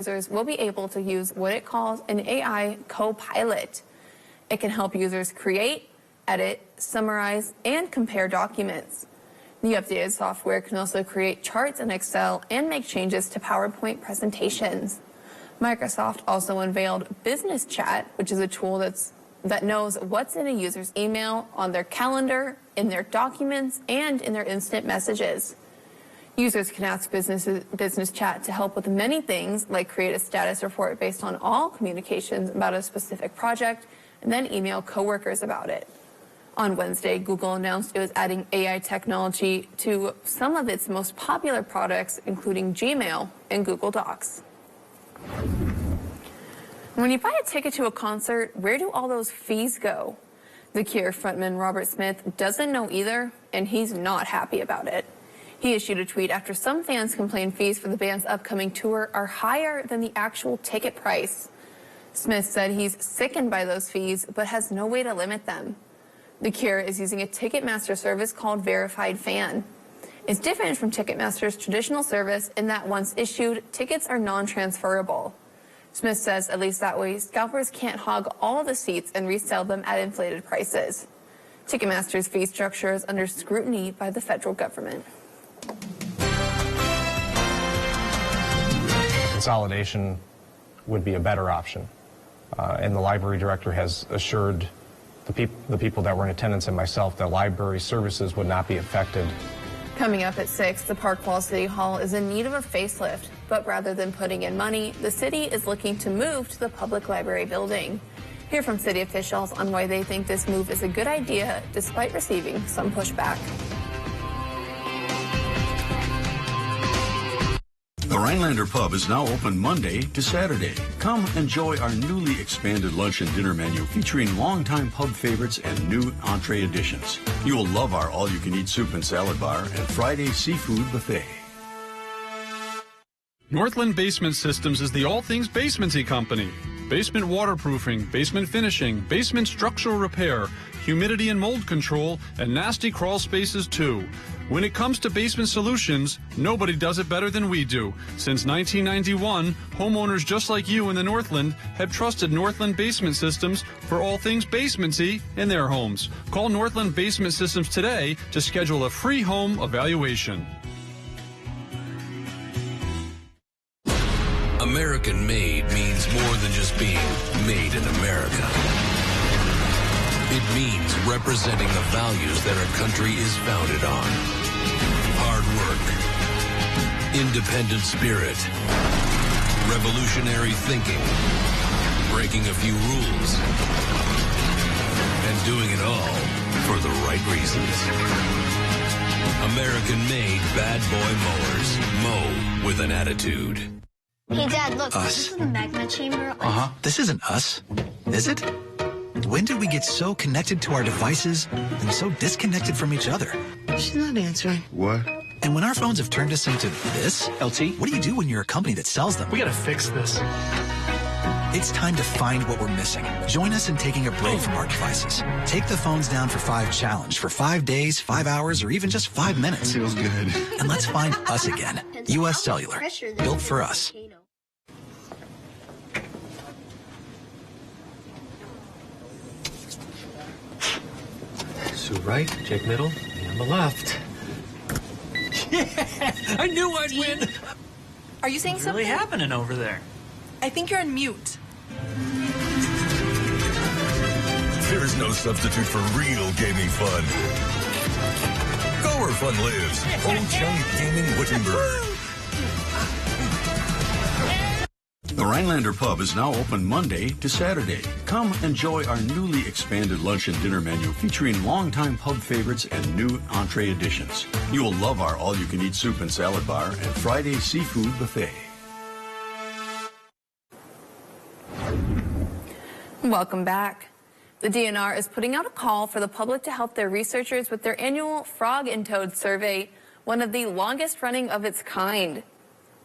Users will be able to use what it calls an AI co-pilot. It can help users create, edit, summarize, and compare documents. The updated software can also create charts in Excel and make changes to PowerPoint presentations. Microsoft also unveiled Business Chat, which is a tool that knows what's in a user's email, on their calendar, in their documents, and in their instant messages. Users can ask Business Chat to help with many things, like create a status report based on all communications about a specific project, and then email coworkers about it. On Wednesday, Google announced it was adding AI technology to some of its most popular products, including Gmail and Google Docs. When you buy a ticket to a concert, where do all those fees go? The Cure frontman Robert Smith doesn't know either, and he's not happy about it. He issued a tweet after some fans complained fees for the band's upcoming tour are higher than the actual ticket price. Smith said he's sickened by those fees, but has no way to limit them. The Cure is using a Ticketmaster service called Verified Fan. It's different from Ticketmaster's traditional service in that once issued, tickets are non-transferable. Smith says at least that way, scalpers can't hog all of the seats and resell them at inflated prices. Ticketmaster's fee structure is under scrutiny by the federal government. Consolidation would be a better option, and the library director has assured the people that were in attendance and myself that library services would not be affected. Coming up at 6, the Park Wall City Hall is in need of a facelift, but rather than putting in money, the city is looking to move to the public library building. Hear from city officials on why they think this move is a good idea, despite receiving some pushback. The Rhinelander Pub is now open Monday to Saturday. Come enjoy our newly expanded lunch and dinner menu featuring longtime pub favorites and new entree additions. You will love our all-you-can-eat soup and salad bar and Friday seafood buffet. Northland Basement Systems is the all things basementy company. Basement waterproofing, basement finishing, basement structural repair, humidity and mold control, and nasty crawl spaces too. When it comes to basement solutions, nobody does it better than we do. Since 1991, homeowners just like you in the Northland have trusted Northland Basement Systems for all things basementy in their homes. Call Northland Basement Systems today to schedule a free home evaluation. American made means more than just being made in America. It means representing the values that our country is founded on. Hard work, independent spirit, revolutionary thinking, breaking a few rules, and doing it all for the right reasons. American-made bad boy mowers. Mow with an attitude. Hey, Dad, look. Us. This is the magma chamber. This isn't us, is it? When did we get so connected to our devices and so disconnected from each other? She's not answering. What? And when our phones have turned us into this, LT, what do you do when you're a company that sells them? we gotta fix this. It's time to find what we're missing. Join us in taking a break from our devices. Take the phones down for 5 challenge for 5 days, 5 hours, or even just 5 minutes. Feels good. And let's find us again. U.S. Cellular, built for us. Sue right, Jake middle, me on the left. Yeah, I knew I'd win. Are you saying What's something? really happening over there? I think you're on mute. There's no substitute for real gaming fun. Go where fun lives. Old Chunk Gaming Wittenberg. The Rhinelander Pub is now open Monday to Saturday. Come enjoy our newly expanded lunch and dinner menu featuring longtime pub favorites and new entree additions. You will love our all-you-can-eat soup and salad bar and Friday seafood buffet. Welcome back. The DNR is putting out a call for the public to help their researchers with their annual Frog and Toad Survey, one of the longest running of its kind.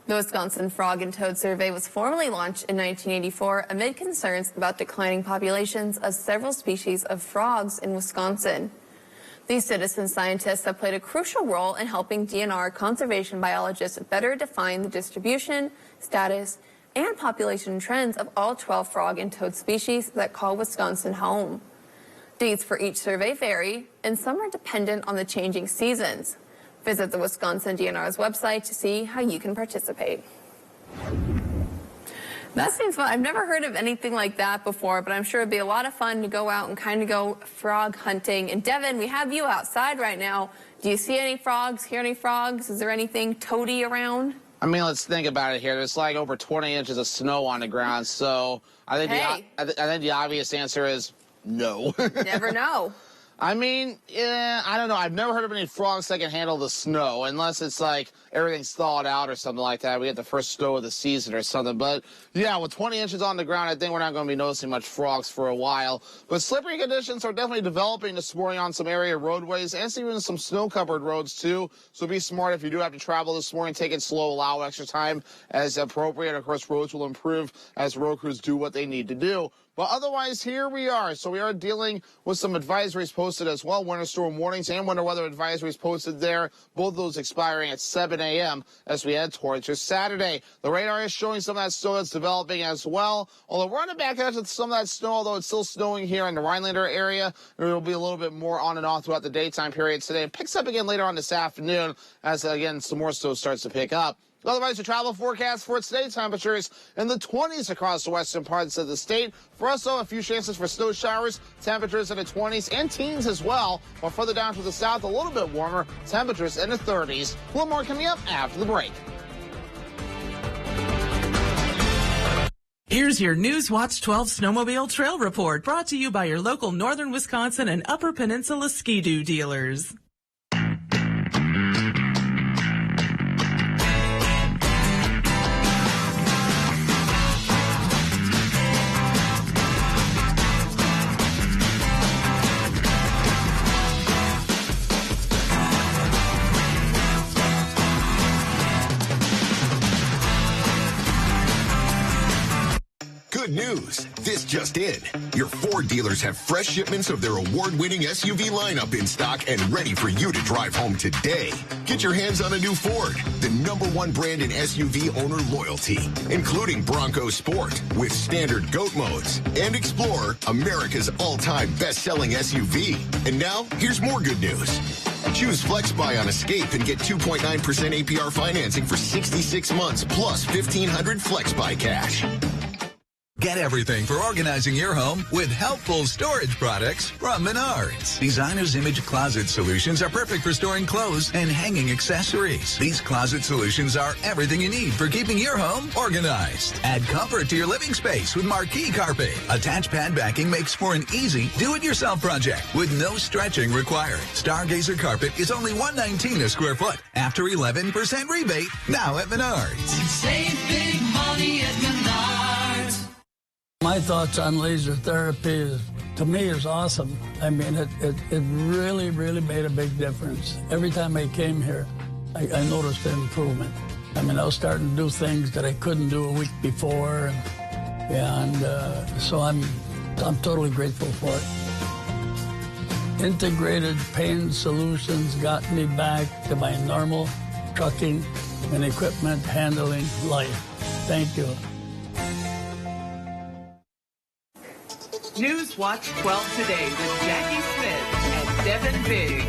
The Wisconsin Frog and Toad Survey was formally launched in 1984 amid concerns about declining populations of several species of frogs in Wisconsin. These citizen scientists have played a crucial role in helping DNR conservation biologists better define the distribution, status, and population trends of all 12 frog and toad species that call Wisconsin home. Dates for each survey vary, and some are dependent on the changing seasons. Visit the Wisconsin DNR's website to see how you can participate. That seems fun. I've never heard of anything like that before, but I'm sure it'd be a lot of fun to go out and kind of go frog hunting. And Devin, we have you outside right now. Do you see any frogs, hear any frogs? Is there anything toady around? I mean, let's think about it here. There's like over 20 inches of snow on the ground, so I think, I think the obvious answer is no. Never know. I mean, yeah, I don't know. I've never heard of any frogs that can handle the snow, unless it's like everything's thawed out or something like that. We get the first snow of the season or something. But, yeah, with 20 inches on the ground, I think we're not going to be noticing much frogs for a while. But slippery conditions are definitely developing this morning on some area roadways and even some snow-covered roads, too. So be smart if you do have to travel this morning. Take it slow, allow extra time as appropriate. Of course, roads will improve as road crews do what they need to do. But otherwise, here we are. So we are dealing with some advisories posted as well. Winter storm warnings and winter weather advisories posted there. Both of those expiring at 7 a.m. as we head towards your Saturday. The radar is showing some of that snow that's developing as well. Although we're on the back edge of some of that snow, although it's still snowing here in the Rhinelander area. There will be a little bit more on and off throughout the daytime period today. It picks up again later on this afternoon as, again, some more snow starts to pick up. Otherwise, the travel forecast for today, temperatures in the 20s across the western parts of the state. For us, though, a few chances for snow showers, temperatures in the 20s and teens as well. While further down to the south, a little bit warmer, temperatures in the 30s. A little more coming up after the break. Here's your Newswatch 12 Snowmobile Trail Report, brought to you by your local Northern Wisconsin and Upper Peninsula Ski-Doo dealers. Good news. This just in. Your Ford dealers have fresh shipments of their award-winning SUV lineup in stock and ready for you to drive home today. Get your hands on a new Ford, the #1 brand in SUV owner loyalty, including Bronco Sport with standard GOAT modes and Explorer, America's all-time best-selling SUV. And now, here's more good news. Choose FlexBuy on Escape and get 2.9% APR financing for 66 months plus $1,500 FlexBuy cash. Get everything for organizing your home with helpful storage products from Menards. Designer's Image Closet Solutions are perfect for storing clothes and hanging accessories. These closet solutions are everything you need for keeping your home organized. Add comfort to your living space with marquee carpet. Attached pad backing makes for an easy do-it-yourself project with no stretching required. Stargazer carpet is only $119 a square foot after 11% rebate now at Menards. Save big money at Menards. My thoughts on laser therapy to me is awesome. I mean, it really, really made a big difference. Every time I came here, I noticed an improvement. I mean, I was starting to do things that I couldn't do a week before, and so I'm totally grateful for it. Integrated Pain Solutions got me back to my normal trucking and equipment handling life. Thank you. Newswatch 12 today with Jackie Smith and Devin Biggs.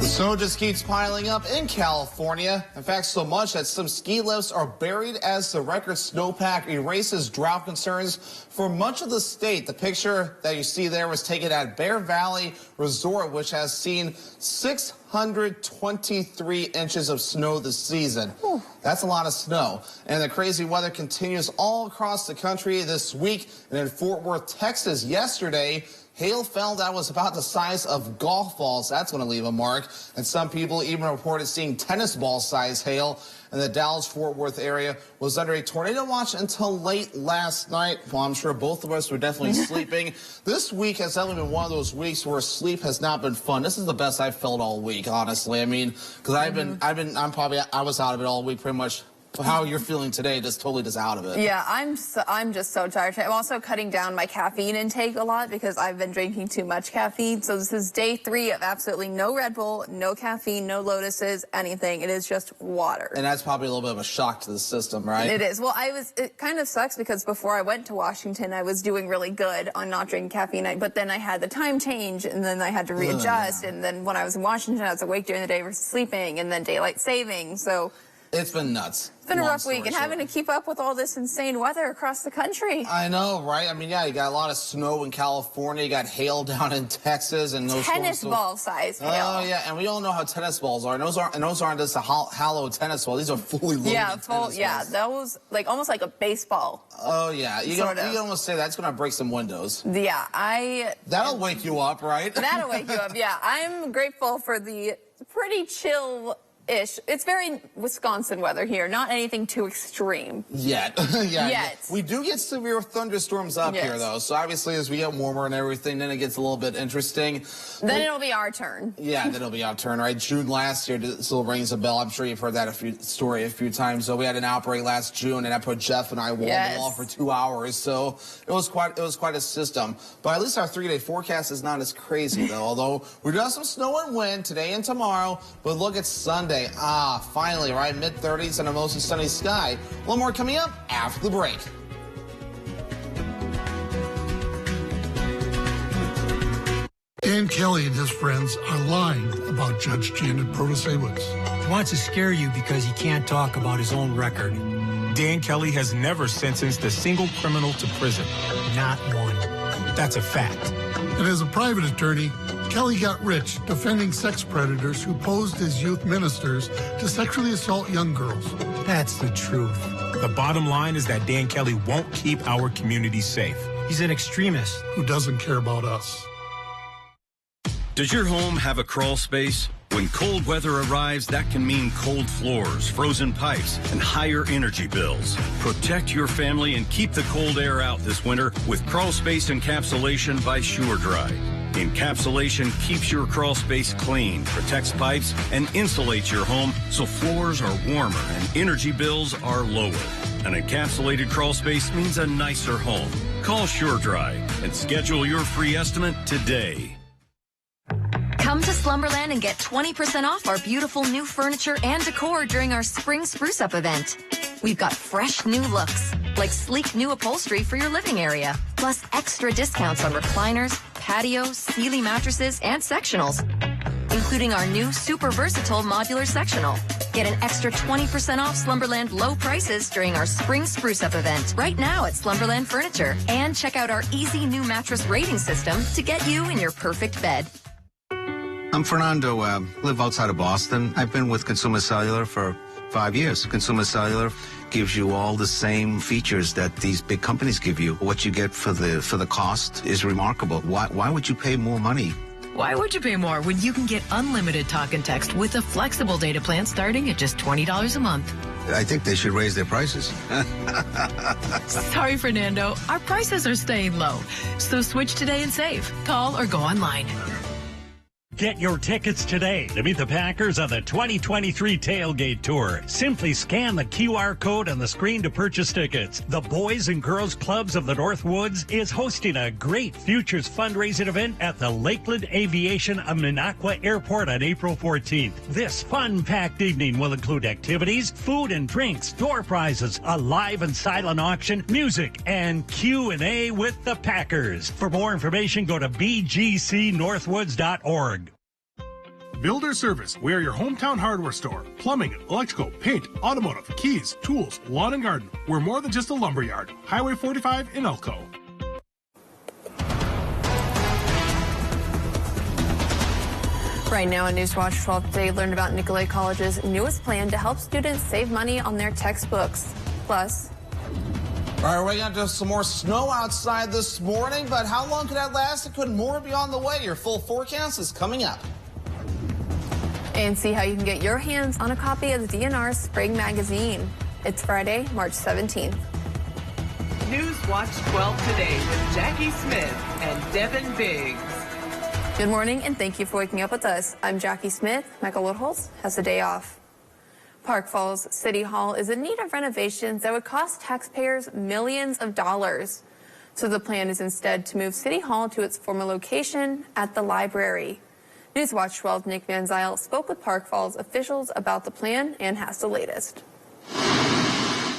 The snow just keeps piling up in California. In fact, so much that some ski lifts are buried as the record snowpack erases drought concerns for much of the state. The picture that you see there was taken at Bear Valley Resort, which has seen 623 inches of snow this season. Ooh. That's a lot of snow. And the crazy weather continues all across the country this week. And in Fort Worth, Texas, yesterday, hail fell that was about the size of golf balls. That's going to leave a mark. And some people even reported seeing tennis ball size hail. And the Dallas-Fort Worth area was under a tornado watch until late last night. Well, I'm sure both of us were definitely sleeping. This week has definitely been one of those weeks where sleep has not been fun. This is the best I've felt all week, honestly. I mean, because I was out of it all week pretty much how you're feeling today just totally just out of it. Yeah, I'm just so tired. I'm also cutting down my caffeine intake a lot because I've been drinking too much caffeine. So this is day 3 of absolutely no Red Bull, no caffeine, no Lotuses, anything. It is just water. And that's probably a little bit of a shock to the system, right? It is. Well, it kind of sucks because before I went to Washington, I was doing really good on not drinking caffeine. But then I had the time change, and then I had to readjust. And then when I was in Washington, I was awake during the day versus sleeping, and then daylight saving. So it's been nuts. It's been a rough week, and having to keep up with all this insane weather across the country. I know, right? I mean, yeah, you got a lot of snow in California. You got hail down in Texas, and those tennis ball size hail. Oh yeah, and we all know how tennis balls are. And those aren't just a hollow tennis ball. These are fully loaded. Yeah, those like almost like a baseball. Oh yeah, you can almost say that's going to break some windows. Yeah, that'll wake you up, right? That'll wake you up. Yeah, I'm grateful for the pretty chill. It's very Wisconsin weather here, not anything too extreme. Yet. Yet. We do get severe thunderstorms up here, though. So obviously, as we get warmer and everything, then it gets a little bit interesting. Then it'll be our turn. Yeah, then it'll be our turn, right? June last year still rings a bell. I'm sure you've heard that story a few times. So we had an outbreak last June, and that put Jeff and I wall-to-wall for 2 hours. So it was quite a system. But at least our 3-day forecast is not as crazy, though. Although we do have some snow and wind today and tomorrow. But look at Sunday. Finally, right? Mid-30s and a mostly sunny sky. A little more coming up after the break. Dan Kelly and his friends are lying about Judge Janet Protasiewicz. He wants to scare you because he can't talk about his own record. Dan Kelly has never sentenced a single criminal to prison. Not one. That's a fact. And as a private attorney, Kelly got rich defending sex predators who posed as youth ministers to sexually assault young girls. That's the truth. The bottom line is that Dan Kelly won't keep our community safe. He's an extremist who doesn't care about us. Does your home have a crawl space? When cold weather arrives, that can mean cold floors, frozen pipes, and higher energy bills. Protect your family and keep the cold air out this winter with crawl space encapsulation by SureDry. Encapsulation keeps your crawl space clean, protects pipes, and insulates your home so floors are warmer and energy bills are lower. An encapsulated crawl space means a nicer home. Call SureDry and schedule your free estimate today. Come to Slumberland and get 20% off our beautiful new furniture and decor during our Spring Spruce Up event. We've got fresh new looks, like sleek new upholstery for your living area, plus extra discounts on recliners, patios, Sealy mattresses, and sectionals, including our new super versatile modular sectional. Get an extra 20% off Slumberland low prices during our Spring Spruce Up event right now at Slumberland Furniture. And check out our easy new mattress rating system to get you in your perfect bed. I'm Fernando, live outside of Boston. I've been with Consumer Cellular for 5 years. Consumer Cellular gives you all the same features that these big companies give you. What you get for the cost is remarkable. Why would you pay more money? Why would you pay more when you can get unlimited talk and text with a flexible data plan starting at just $20 a month? I think they should raise their prices. Sorry, Fernando. Our prices are staying low. So switch today and save. Call or go online. Get your tickets today to meet the Packers on the 2023 Tailgate Tour. Simply scan the QR code on the screen to purchase tickets. The Boys and Girls Clubs of the Northwoods is hosting a great Futures fundraising event at the Lakeland Aviation of Minocqua Airport on April 14th. This fun-packed evening will include activities, food and drinks, door prizes, a live and silent auction, music, and Q&A with the Packers. For more information, go to bgcnorthwoods.org. Builder Service. We are your hometown hardware store. Plumbing, electrical, paint, automotive, keys, tools, lawn and garden. We're more than just a lumberyard. Highway 45 in Elko. Right now on Newswatch 12 today, learn about Nicolet College's newest plan to help students save money on their textbooks. Plus, all right, we're going to do some more snow outside this morning, but how long could that last? It could more be on the way. Your full forecast is coming up. And see how you can get your hands on a copy of the DNR's Spring Magazine. It's Friday, March 17th. Newswatch 12 today with Jackie Smith and Devin Biggs. Good morning, and thank you for waking up with us. I'm Jackie Smith. Michael Woodholz has the day off. Park Falls City Hall is in need of renovations that would cost taxpayers millions of dollars. So the plan is instead to move City Hall to its former location at the library. Newswatch 12 Nick Van Zyl spoke with Park Falls officials about the plan and has the latest.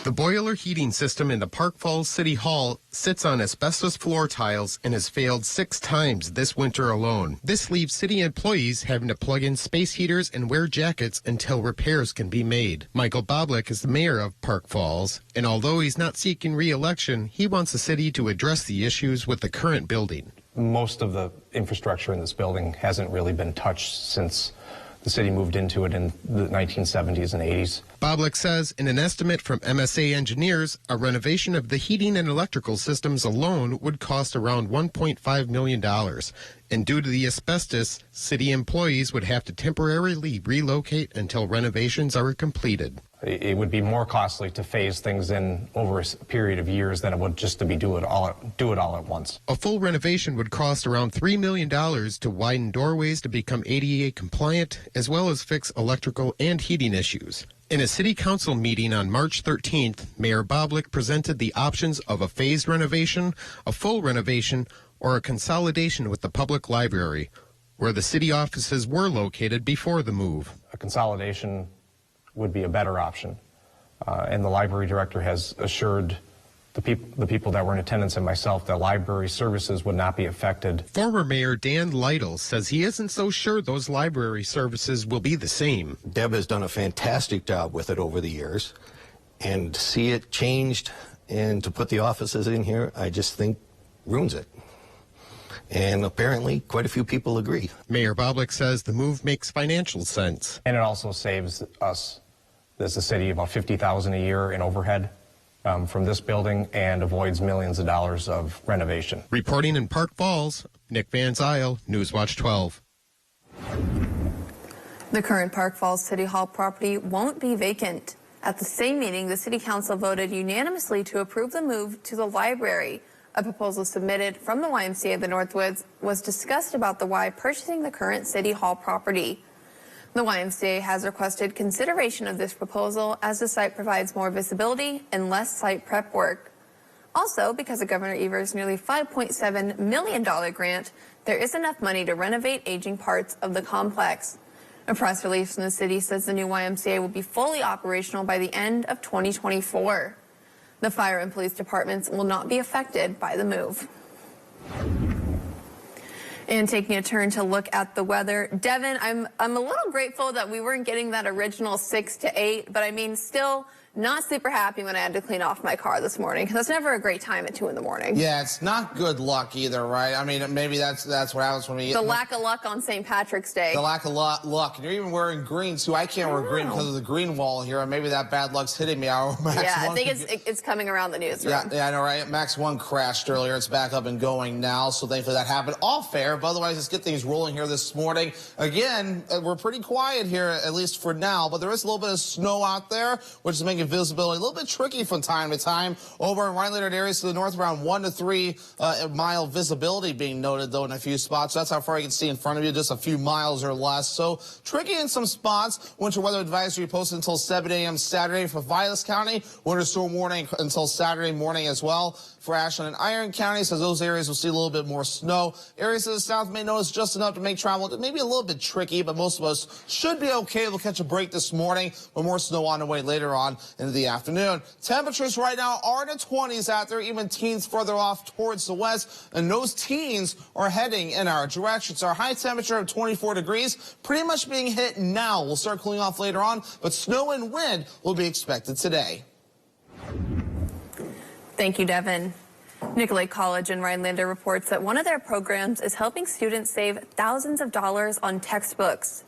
The boiler heating system in the Park Falls City Hall sits on asbestos floor tiles and has failed 6 times this winter alone. This leaves city employees having to plug in space heaters and wear jackets until repairs can be made. Michael Boblick is the mayor of Park Falls, and although he's not seeking re-election, he wants the city to address the issues with the current building. Most of the infrastructure in this building hasn't really been touched since the city moved into it in the 1970s and 80s. Boblick says in an estimate from MSA engineers, a renovation of the heating and electrical systems alone would cost around $1.5 million. And due to the asbestos, city employees would have to temporarily relocate until renovations are completed. It would be more costly to phase things in over a period of years than it would just to do it all at once. A full renovation would cost around $3 million to widen doorways to become ADA compliant, as well as fix electrical and heating issues. In a city council meeting on March 13th, Mayor Boblick presented the options of a phased renovation, a full renovation, or a consolidation with the public library, where the city offices were located before the move. A consolidation would be a better option. And the library director has assured the people that were in attendance and myself that library services would not be affected. Former Mayor Dan Lytle says he isn't so sure those library services will be the same. Deb has done a fantastic job with it over the years, and to see it changed and to put the offices in here, I just think ruins it. And apparently, quite a few people agree. Mayor Boblick says the move makes financial sense. And it also saves us, as a city, about $50,000 a year in overhead from this building and avoids millions of dollars of renovation. Reporting in Park Falls, Nick Van Zyl, Newswatch 12. The current Park Falls City Hall property won't be vacant. At the same meeting, the City Council voted unanimously to approve the move to the library. A proposal submitted from the YMCA of the Northwoods was discussed about the Y purchasing the current City Hall property. The YMCA has requested consideration of this proposal as the site provides more visibility and less site prep work. Also, because of Governor Evers' nearly $5.7 million grant, there is enough money to renovate aging parts of the complex. A press release from the city says the new YMCA will be fully operational by the end of 2024. The fire and police departments will not be affected by the move. And taking a turn to look at the weather, Devin, I'm a little grateful that we weren't getting that original 6 to 8, but I mean, still not super happy when I had to clean off my car this morning, because that's never a great time at 2 in the morning. Yeah, it's not good luck either, right? I mean, maybe that's what happens when we get... The lack of luck on St. Patrick's Day. The lack of luck. And you're even wearing green, too. I can't wear green because of the green wall here, and maybe that bad luck's hitting me. Yeah, I think it's coming around the newsroom. Yeah, I know, right? Max 1 crashed earlier. It's back up and going now, so thankfully that happened. All fair, but otherwise, let's get things rolling here this morning. Again, we're pretty quiet here, at least for now, but there is a little bit of snow out there, which is making visibility a little bit tricky from time to time. Over in Rhinelander areas to the north, around 1 to 3 mile visibility being noted, though, in a few spots. That's how far you can see in front of you, just a few miles or less. So tricky in some spots. Winter weather advisory posted until 7 a.m. Saturday for Vilas County. Winter storm warning until Saturday morning as well for Ashland and Iron counties, as those areas will see a little bit more snow. Areas to the south may notice just enough to make travel maybe a little bit tricky, but most of us should be okay. We'll catch a break this morning, with more snow on the way later on into the afternoon. Temperatures right now are in the 20s out there, even teens further off towards the west, and those teens are heading in our direction. So our high temperature of 24 degrees pretty much being hit now. We'll start cooling off later on, but snow and wind will be expected today. Thank you, Devin. Nicolay College in Rhinelander reports that one of their programs is helping students save thousands of dollars on textbooks.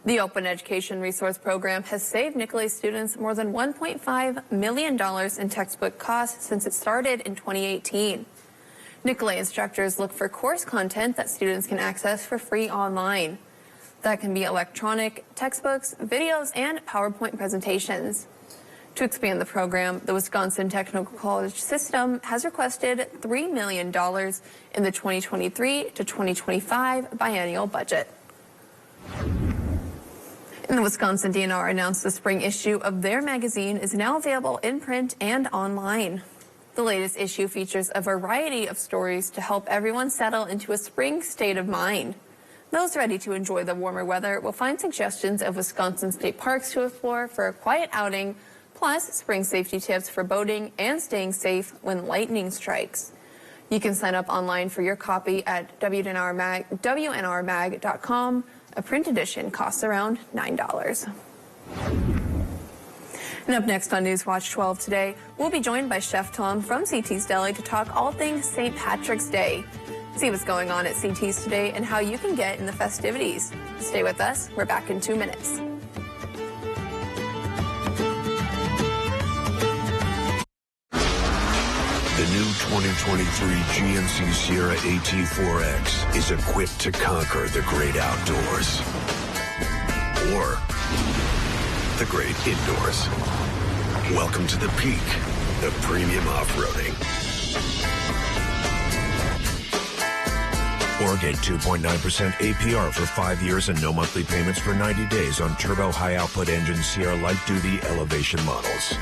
The Open Education Resource Program has saved Nicolay students more than $1.5 million in textbook costs since it started in 2018. Nicolay instructors look for course content that students can access for free online. That can be electronic textbooks, videos, and PowerPoint presentations. To expand the program, the Wisconsin Technical College System has requested $3 million in the 2023 to 2025 biennial budget. And the Wisconsin DNR announced the spring issue of their magazine is now available in print and online. The latest issue features a variety of stories to help everyone settle into a spring state of mind. Those ready to enjoy the warmer weather will find suggestions of Wisconsin state parks to explore for a quiet outing, plus spring safety tips for boating and staying safe when lightning strikes. You can sign up online for your copy at WNRmag.com. A print edition costs around $9. And up next on Newswatch 12 today, we'll be joined by Chef Tom from CT's Deli to talk all things St. Patrick's Day. See what's going on at CT's today and how you can get in the festivities. Stay with us. We're back in 2 minutes. The new 2023 GMC Sierra AT4X is equipped to conquer the great outdoors. Or the great indoors. Welcome to the peak of premium off-roading. Or get 2.9% APR for 5 years and no monthly payments for 90 days on turbo high-output engine Sierra light-duty elevation models.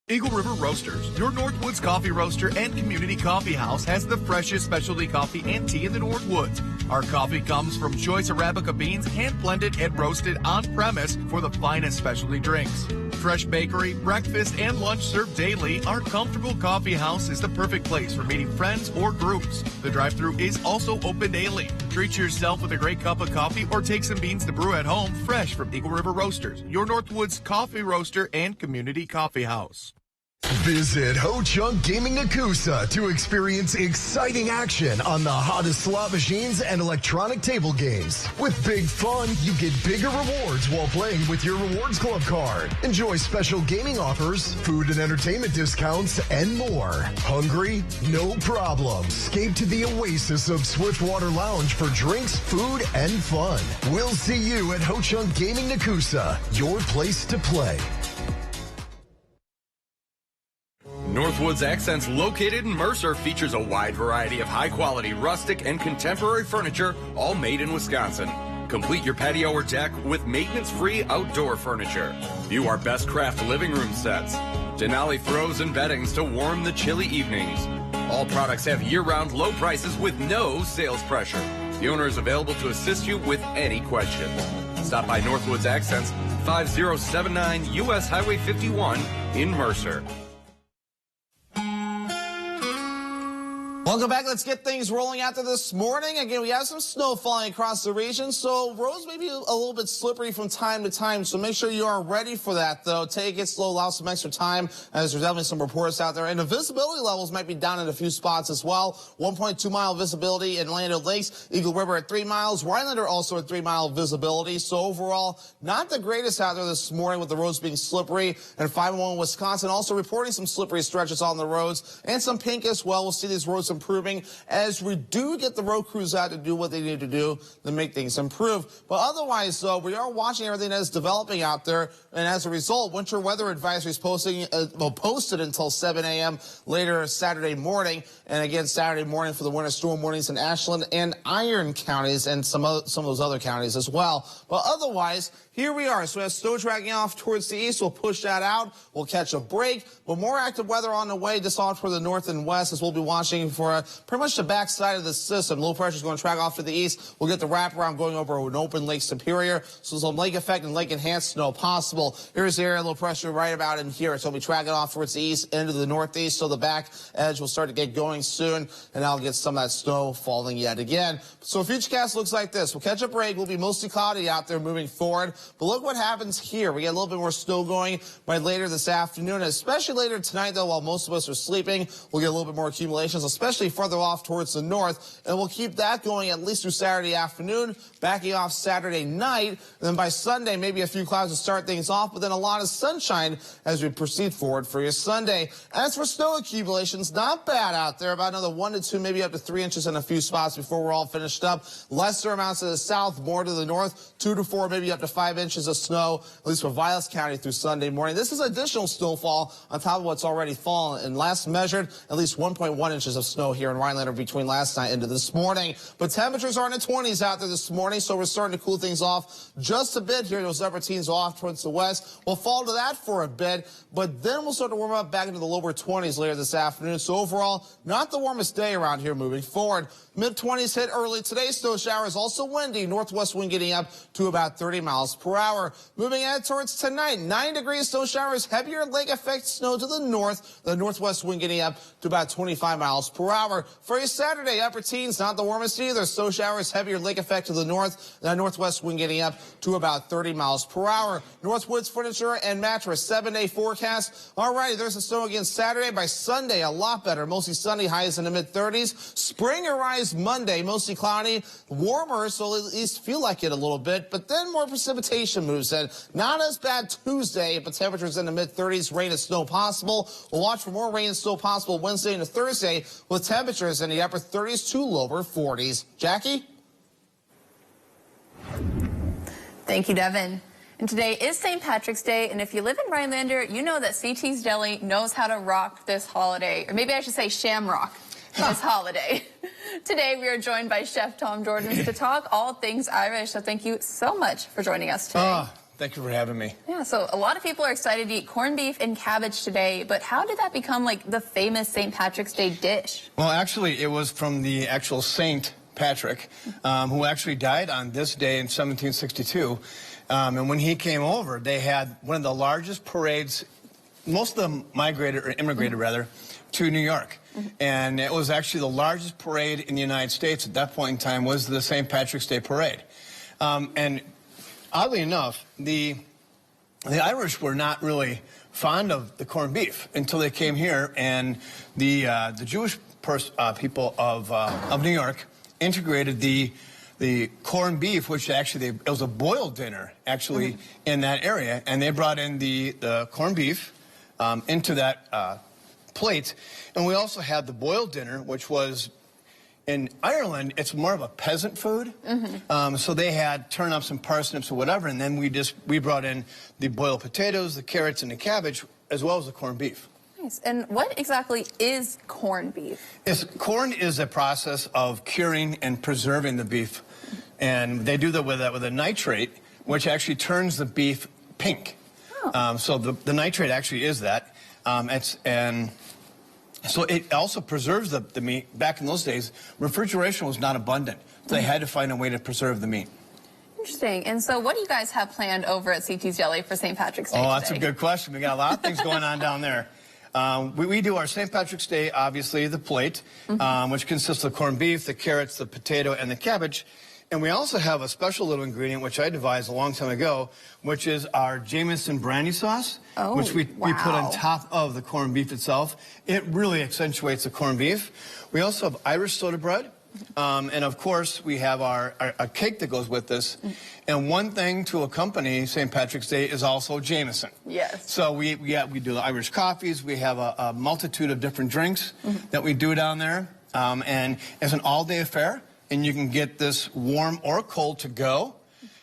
Eagle River Roasters, your Northwoods coffee roaster and community coffee house, has the freshest specialty coffee and tea in the Northwoods. Our coffee comes from choice Arabica beans, hand-blended and roasted on-premise for the finest specialty drinks. Fresh bakery, breakfast, and lunch served daily, our comfortable coffee house is the perfect place for meeting friends or groups. The drive-thru is also open daily. Treat yourself with a great cup of coffee or take some beans to brew at home, fresh from Eagle River Roasters, your Northwoods coffee roaster and community coffee house. Visit Ho Chunk Gaming Nakusa to experience exciting action on the hottest slot machines and electronic table games. With big fun, you get bigger rewards while playing with your Rewards Club card. Enjoy special gaming offers, food and entertainment discounts, and more. Hungry? No problem. Escape to the oasis of Swiftwater Lounge for drinks, food, and fun. We'll see you at Ho Chunk Gaming Nakusa, your place to play. Northwoods Accents, located in Mercer, features a wide variety of high-quality rustic and contemporary furniture, all made in Wisconsin. Complete your patio or deck with maintenance-free outdoor furniture. View our best craft living room sets. Denali throws and beddings to warm the chilly evenings. All products have year-round low prices with no sales pressure. The owner is available to assist you with any question. Stop by Northwoods Accents, 5079 U.S. Highway 51 in Mercer. Welcome back. Let's get things rolling out there this morning. Again, we have some snow falling across the region, so roads may be a little bit slippery from time to time, so make sure you are ready for that, though. Take it slow, allow some extra time, as there's definitely some reports out there. And the visibility levels might be down in a few spots as well. 1.2-mile visibility in Land O'Lakes, Eagle River at 3 miles, Rhinelander also at 3-mile visibility. So overall, not the greatest out there this morning with the roads being slippery. And 501 Wisconsin also reporting some slippery stretches on the roads and some pink as well. We'll see these roads improving as we do get the road crews out to do what they need to do to make things improve. But otherwise, though, we are watching everything that is developing out there, and as a result, winter weather advisories posted until 7 a.m. later Saturday morning, and again Saturday morning for the winter storm warnings in Ashland and Iron counties and some of those other counties as well. But otherwise, here we are. So we have snow tracking off towards the east. We'll push that out. We'll catch a break. But more active weather on the way just off toward the north and west, as we'll be watching for pretty much the backside of the system. Low pressure is going to track off to the east. We'll get the wraparound going over an open Lake Superior. So some lake effect and lake enhanced snow possible. Here's the area low pressure right about in here. So we'll be tracking off towards the east into the northeast. So the back edge will start to get going soon. And I'll get some of that snow falling yet again. So futurecast looks like this. We'll catch a break. We'll be mostly cloudy out there moving forward. But look what happens here. We get a little bit more snow going by later this afternoon, especially later tonight, though, while most of us are sleeping. We'll get a little bit more accumulations, especially further off towards the north. And we'll keep that going at least through Saturday afternoon, backing off Saturday night. And then by Sunday, maybe a few clouds to start things off, but then a lot of sunshine as we proceed forward for your Sunday. As for snow accumulations, not bad out there. About another 1 to 2, maybe up to 3 inches in a few spots before we're all finished up. Lesser amounts to the south, more to the north, 2 to 4, maybe up to 5 5 inches of snow, at least for Vilas County through Sunday morning. This is additional snowfall on top of what's already fallen. And last measured, at least 1.1 inches of snow here in Rhinelander between last night into this morning. But temperatures are in the 20s out there this morning, so we're starting to cool things off just a bit here. Those upper teens off towards the west. We'll fall to that for a bit, but then we'll start to warm up back into the lower 20s later this afternoon. So overall, not the warmest day around here moving forward. Mid-20s hit early today. Snow showers also windy. Northwest wind getting up to about 30 miles per hour. Moving ahead towards tonight, 9 degrees, snow showers, heavier lake effect snow to the north. The northwest wind getting up to about 25 miles per hour. For your Saturday, upper teens, not the warmest either. Snow showers, heavier lake effect to the north. The northwest wind getting up to about 30 miles per hour. Northwoods Furniture and Mattress, 7-day forecast. All right, there's the snow again Saturday. By Sunday, a lot better. Mostly sunny, highs in the mid-30s. Spring arrives Monday, mostly cloudy, warmer, so at least feel like it a little bit, but then more precipitation moves in. Not as bad Tuesday, but temperatures in the mid-30s, rain and snow possible. We'll watch for more rain and snow possible Wednesday and Thursday with temperatures in the upper 30s to lower 40s. Jackie? Thank you, Devin. And today is St. Patrick's Day, and if you live in Rhinelander, you know that CT's Deli knows how to rock this holiday, or maybe I should say shamrock this holiday. Today we are joined by Chef Tom Jordans to talk all things Irish, so thank you so much for joining us today. Thank you for having me. Yeah, so a lot of people are excited to eat corned beef and cabbage today, but how did that become like the famous St. Patrick's Day dish? Well, actually, it was from the actual Saint Patrick, who actually died on this day in 1762. And when he came over, they had one of the largest parades. Most of them migrated, or immigrated rather, to New York. And it was actually the largest parade in the United States at that point in time was the St. Patrick's Day Parade. And oddly enough, the Irish were not really fond of the corned beef until they came here, and the Jewish people of New York integrated the corned beef, which actually it was a boiled dinner actually in that area, and they brought in the corned beef into that plate. And we also had the boiled dinner, which was in Ireland, it's more of a peasant food. So they had turnips and parsnips or whatever, and then we brought in the boiled potatoes, the carrots, and the cabbage, as well as the corned beef. Nice. And what exactly is corned beef? Corn is a process of curing and preserving the beef, and they do that with a nitrate, which actually turns the beef pink. So the nitrate actually is that. So it also preserves the meat. Back in those days, refrigeration was not abundant. So they had to find a way to preserve the meat. Interesting. And so what do you guys have planned over at CT's Deli for St. Patrick's Day Oh, today? that's a good question. We got a lot of things going on down there. We do our St. Patrick's Day, obviously, the plate, which consists of corned beef, the carrots, the potato, and the cabbage. And we also have a special little ingredient, which I devised a long time ago, which is our Jameson brandy sauce, which we put on top of the corned beef itself. It really accentuates the corned beef. We also have Irish soda bread. And of course, we have our cake that goes with this. And one thing to accompany St. Patrick's Day is also Jameson. Yes. So we do the Irish coffees. We have a multitude of different drinks that we do down there. And it's an all-day affair. And you can get this warm or cold to go.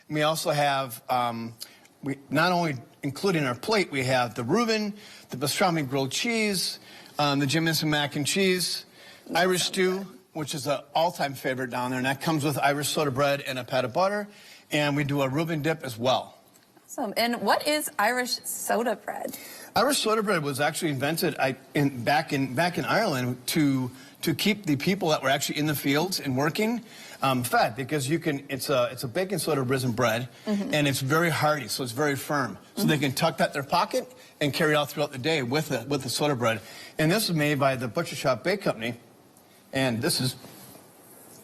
We also have, not only including our plate, we have the Reuben, the pastrami grilled cheese, the Jameson mac and cheese, Irish stew, which is an all-time favorite down there, and that comes with Irish soda bread and a pat of butter, and we do a Reuben dip as well. Awesome. And what is Irish soda bread? Irish soda bread was actually invented back in Ireland to keep the people that were actually in the fields and working fed, because it's a baking soda risen bread, and it's very hearty, so it's very firm. So they can tuck that in their pocket and carry it out throughout the day with the soda bread. And this is made by the Butcher Shop Bake Company, and this is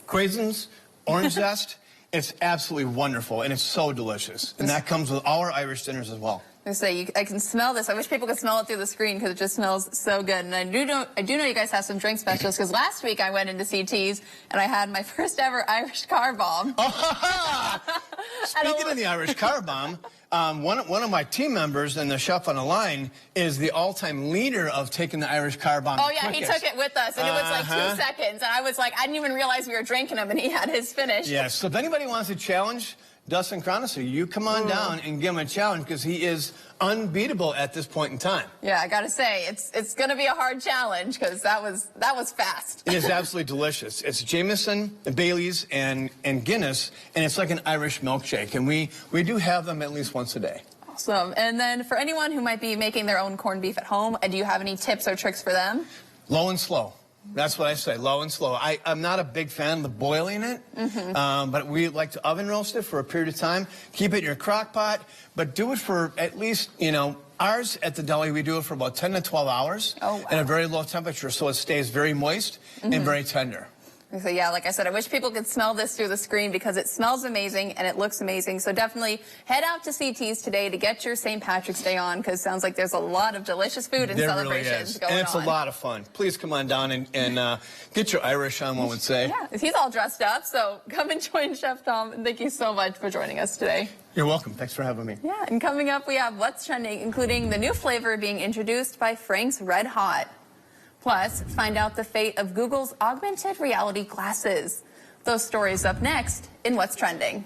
craisins, orange zest. It's absolutely wonderful, and it's so delicious. And that comes with all our Irish dinners as well. I can smell this. I wish people could smell it through the screen because it just smells so good. And I do know you guys have some drink specials, because last week I went into CT's and I had my first ever Irish car bomb. Speaking of the Irish car bomb, one of my team members and the chef on the line is the all-time leader of taking the Irish car bomb. Oh yeah, he took it with us, and it was like 2 seconds, and I was like, I didn't even realize we were drinking them, and he had his finish. Yes. So if anybody wants to challenge Dustin Chronister, you come on down and give him a challenge because he is unbeatable at this point in time. Yeah, I gotta say, it's gonna be a hard challenge because that was fast. It is absolutely delicious. It's Jameson, Bailey's, and Guinness, and it's like an Irish milkshake, and we do have them at least once a day. Awesome. And then for anyone who might be making their own corned beef at home, do you have any tips or tricks for them? Low and slow. That's what I say, low and slow. I'm not a big fan of the boiling it, but we like to oven roast it for a period of time. Keep it in your crock pot, but do it for at least, ours at the deli, we do it for about 10 to 12 hours at a very low temperature so it stays very moist and very tender. So yeah, like I said, I wish people could smell this through the screen because it smells amazing and it looks amazing. So definitely head out to CT's today to get your St. Patrick's Day on because it sounds like there's a lot of delicious food and celebrations going on. And it's a lot of fun. Please come on down and get your Irish on, one would say. Yeah, he's all dressed up, so come and join Chef Tom. And thank you so much for joining us today. You're welcome. Thanks for having me. Yeah, and coming up, we have What's Trending, including the new flavor being introduced by Frank's Red Hot. Plus, find out the fate of Google's augmented reality glasses. Those stories up next in What's Trending.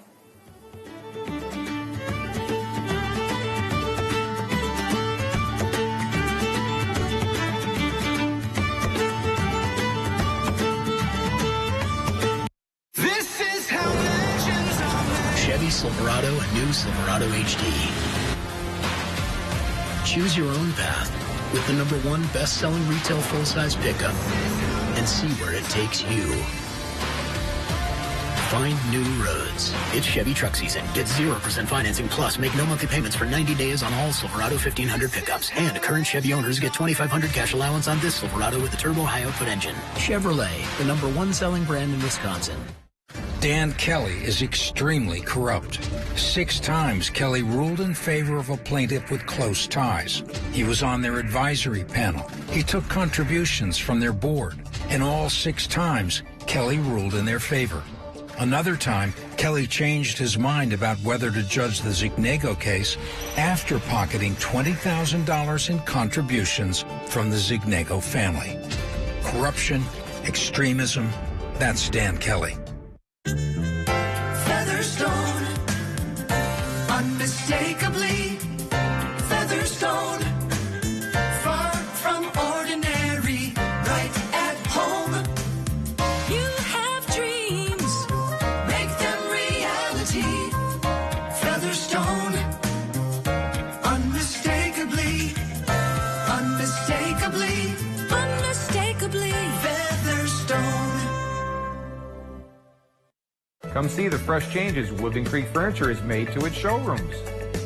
This is how legends are made. Chevy Silverado and new Silverado HD. Choose your own path with the #1 best-selling retail full-size pickup and see where it takes you. Find new roads. It's Chevy truck season. Get 0% financing plus make no monthly payments for 90 days on all Silverado 1500 pickups. And current Chevy owners get $2,500 cash allowance on this Silverado with the turbo high-output engine. Chevrolet, the #1 selling brand in Wisconsin. Dan Kelly is extremely corrupt. 6 times Kelly ruled in favor of a plaintiff with close ties. He was on their advisory panel. He took contributions from their board. And all 6 times, Kelly ruled in their favor. Another time, Kelly changed his mind about whether to judge the Zignego case after pocketing $20,000 in contributions from the Zignego family. Corruption, extremism, that's Dan Kelly. Featherstone, unmistakably Featherstone, far from ordinary, right at home. You have dreams, make them reality. Featherstone, unmistakably, unmistakably, unmistakably Featherstone. Come see the fresh changes Woodland Creek Furniture has made to its showrooms.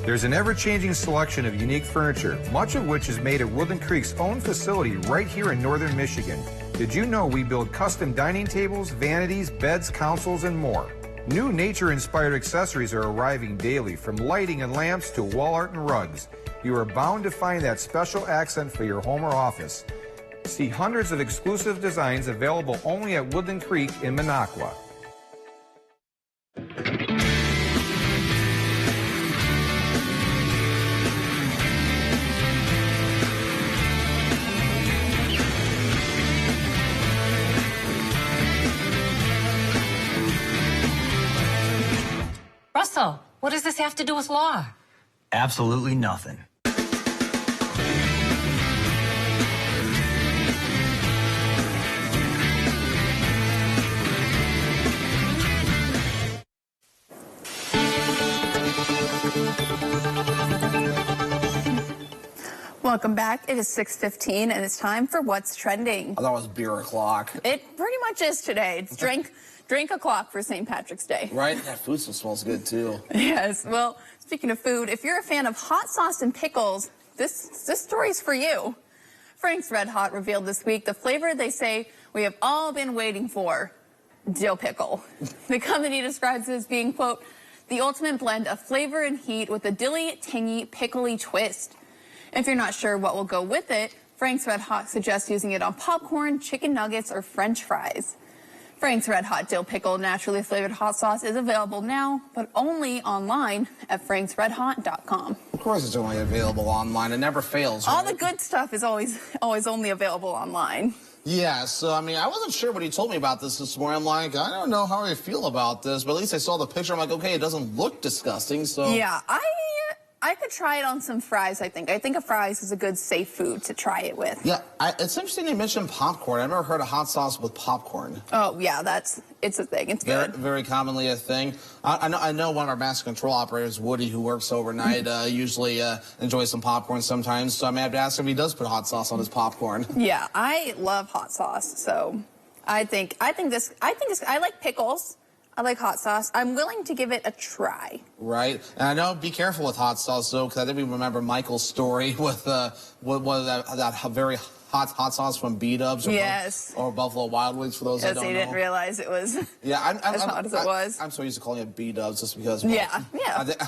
There's an ever-changing selection of unique furniture, much of which is made at Woodland Creek's own facility right here in northern Michigan. Did you know we build custom dining tables, vanities, beds, consoles, and more? New nature-inspired accessories are arriving daily, from lighting and lamps to wall art and rugs. You are bound to find that special accent for your home or office. See hundreds of exclusive designs available only at Woodland Creek in Minocqua. Russell, what does this have to do with law? Absolutely nothing. Welcome back. It is 6:15 and it's time for What's Trending. I thought it was beer o'clock. It pretty much is today. It's drink o'clock for St. Patrick's Day. Right? That food still smells good too. Yes. Well, speaking of food, if you're a fan of hot sauce and pickles, this story's for you. Frank's Red Hot revealed this week the flavor they say we have all been waiting for, dill pickle. The company describes it as being, quote, the ultimate blend of flavor and heat with a dilly, tangy, pickly twist. If you're not sure what will go with it, Frank's Red Hot suggests using it on popcorn, chicken nuggets, or French fries. Frank's Red Hot Dill Pickle naturally flavored hot sauce is available now, but only online at franksredhot.com. Of course it's only available online. It never fails. Right? All the good stuff is always only available online. Yeah, so I mean, I wasn't sure when he told me about this morning. I'm like, I don't know how I feel about this, but at least I saw the picture. I'm like, okay, it doesn't look disgusting. So yeah, I could try it on some fries, I think. I think a fries is a good, safe food to try it with. Yeah, it's interesting you mentioned popcorn. I've never heard of hot sauce with popcorn. Oh, yeah, it's a thing. It's good. Very commonly a thing. I know one of our master control operators, Woody, who works overnight, usually enjoys some popcorn sometimes. So I may have to ask him if he does put hot sauce on his popcorn. Yeah, I love hot sauce. So I like pickles. I like hot sauce. I'm willing to give it a try. Right. And I know, be careful with hot sauce, though, because I think we remember Michael's story with that very hot sauce from B-Dubs or Buffalo Wild Wings, for those that don't know. Yes, they didn't realize it was as hot as it was. I'm so used to calling it B-Dubs just because. Yeah.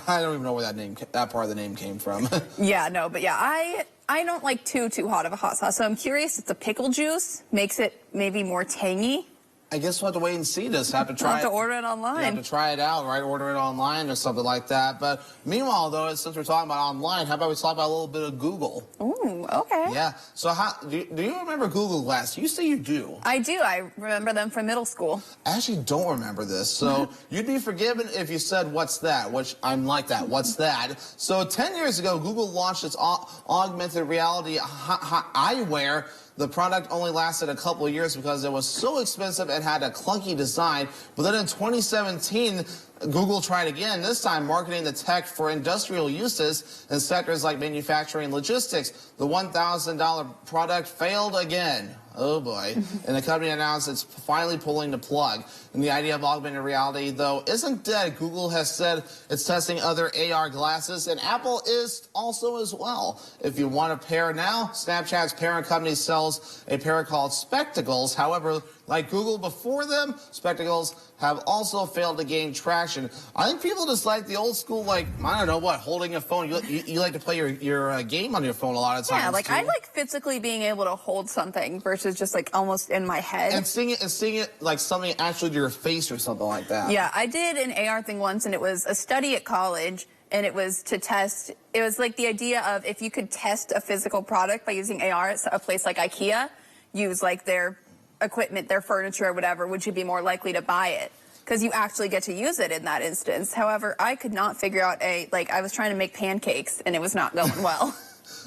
I don't even know where that part of the name came from. Yeah, no, but yeah, I don't like too hot of a hot sauce. So I'm curious if the pickle juice makes it maybe more tangy. I guess we'll have to wait and see this. Have to try. Have to order it online. You have to try it out, right? Order it online or something like that. But meanwhile, though, since we're talking about online, how about we talk about a little bit of Google? Ooh, okay. Yeah. So do you remember Google Glass? You say you do. I do. I remember them from middle school. I actually don't remember this. So you'd be forgiven if you said, what's that? Which I'm like that. What's that? So 10 years ago, Google launched its augmented reality eyewear. The product only lasted a couple of years because it was so expensive and had a clunky design. But then in 2017, Google tried again, this time marketing the tech for industrial uses in sectors like manufacturing and logistics. The $1,000 product failed again. Oh boy. And the company announced it's finally pulling the plug. And the idea of augmented reality, though, isn't dead. Google has said it's testing other AR glasses, and Apple is also as well. If you want a pair now, Snapchat's parent company sells a pair called Spectacles. However, like Google before them, Spectacles have also failed to gain traction. I think people just like the old school, like, I don't know what, holding a phone. You like to play your game on your phone a lot of times. Yeah, like too. I like physically being able to hold something versus just like almost in my head. And seeing it like something actually to your face or something like that. Yeah, I did an AR thing once, and it was a study at college, and it was to test. It was like the idea of if you could test a physical product by using AR at a place like IKEA, use like their equipment, their furniture, or whatever, would you be more likely to buy it? Because you actually get to use it in that instance. However, I could not figure out I was trying to make pancakes, and it was not going well.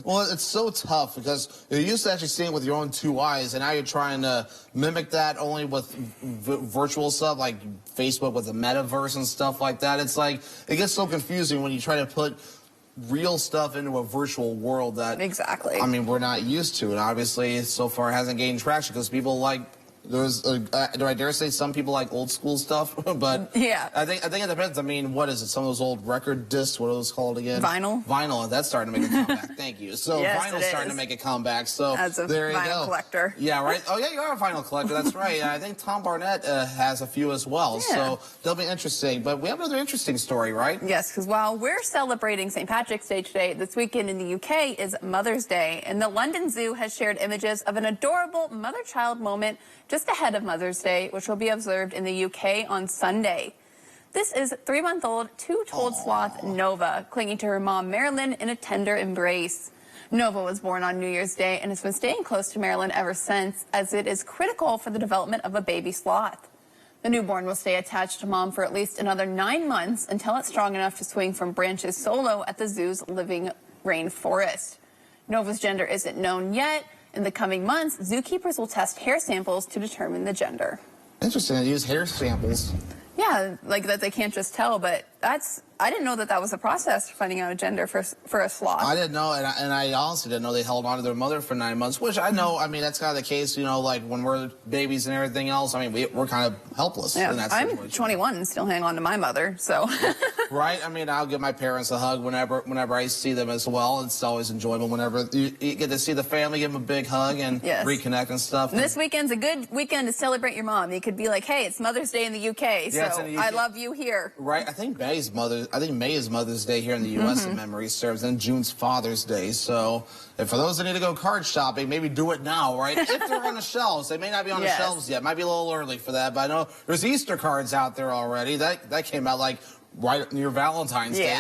Well, it's so tough because you're used to actually seeing with your own two eyes, and now you're trying to mimic that only with virtual stuff like Facebook with the metaverse and stuff like that. It's like, it gets so confusing when you try to put real stuff into a virtual world that, exactly. I mean, we're not used to. And obviously, so far, it hasn't gained traction because people like, do I dare say some people like old school stuff? But yeah, I think it depends. I mean, what is it? Some of those old record discs. What are those called again? Vinyl. Vinyl. That's starting to make a comeback. Thank you. So yes, vinyl's starting to make a comeback. So as a there you vinyl go. Collector. Yeah, right. Oh yeah, you are a vinyl collector. That's right. I think Tom Barnett has a few as well. Yeah. So they'll be interesting. But we have another interesting story, right? Yes, because while we're celebrating St. Patrick's Day today, this weekend in the UK is Mother's Day, and the London Zoo has shared images of an adorable mother-child moment just ahead of Mother's Day, which will be observed in the UK on Sunday. This is 3-month-old two-toed sloth Nova, clinging to her mom Marilyn in a tender embrace. Nova was born on New Year's Day and has been staying close to Marilyn ever since, as it is critical for the development of a baby sloth. The newborn will stay attached to mom for at least another 9 months until it's strong enough to swing from branches solo at the zoo's living rainforest. Nova's gender isn't known yet. In the coming months, zookeepers will test hair samples to determine the gender. Interesting. They use hair samples. Yeah, like that they can't just tell, but I didn't know that was a process for finding out a gender for a sloth. I didn't know, and I honestly didn't know they held on to their mother for 9 months, which I know, I mean, that's kind of the case, you know, like when we're babies and everything else, I mean, we're kind of helpless in that situation. I'm 21 and still hang on to my mother, so. Right? I mean, I'll give my parents a hug whenever I see them as well. It's always enjoyable whenever you get to see the family, give them a big hug and reconnect and stuff. And this weekend's a good weekend to celebrate your mom. You could be like, hey, it's Mother's Day in the UK, so in the UK. I love you here. Right? I think May is Mother's Day here in the U.S. in memory serves, and June's Father's Day. So, and for those that need to go card shopping, maybe do it now, right? If they're on the shelves. They may not be on the shelves yet. Might be a little early for that, but I know there's Easter cards out there already. That came out like right near Valentine's Day.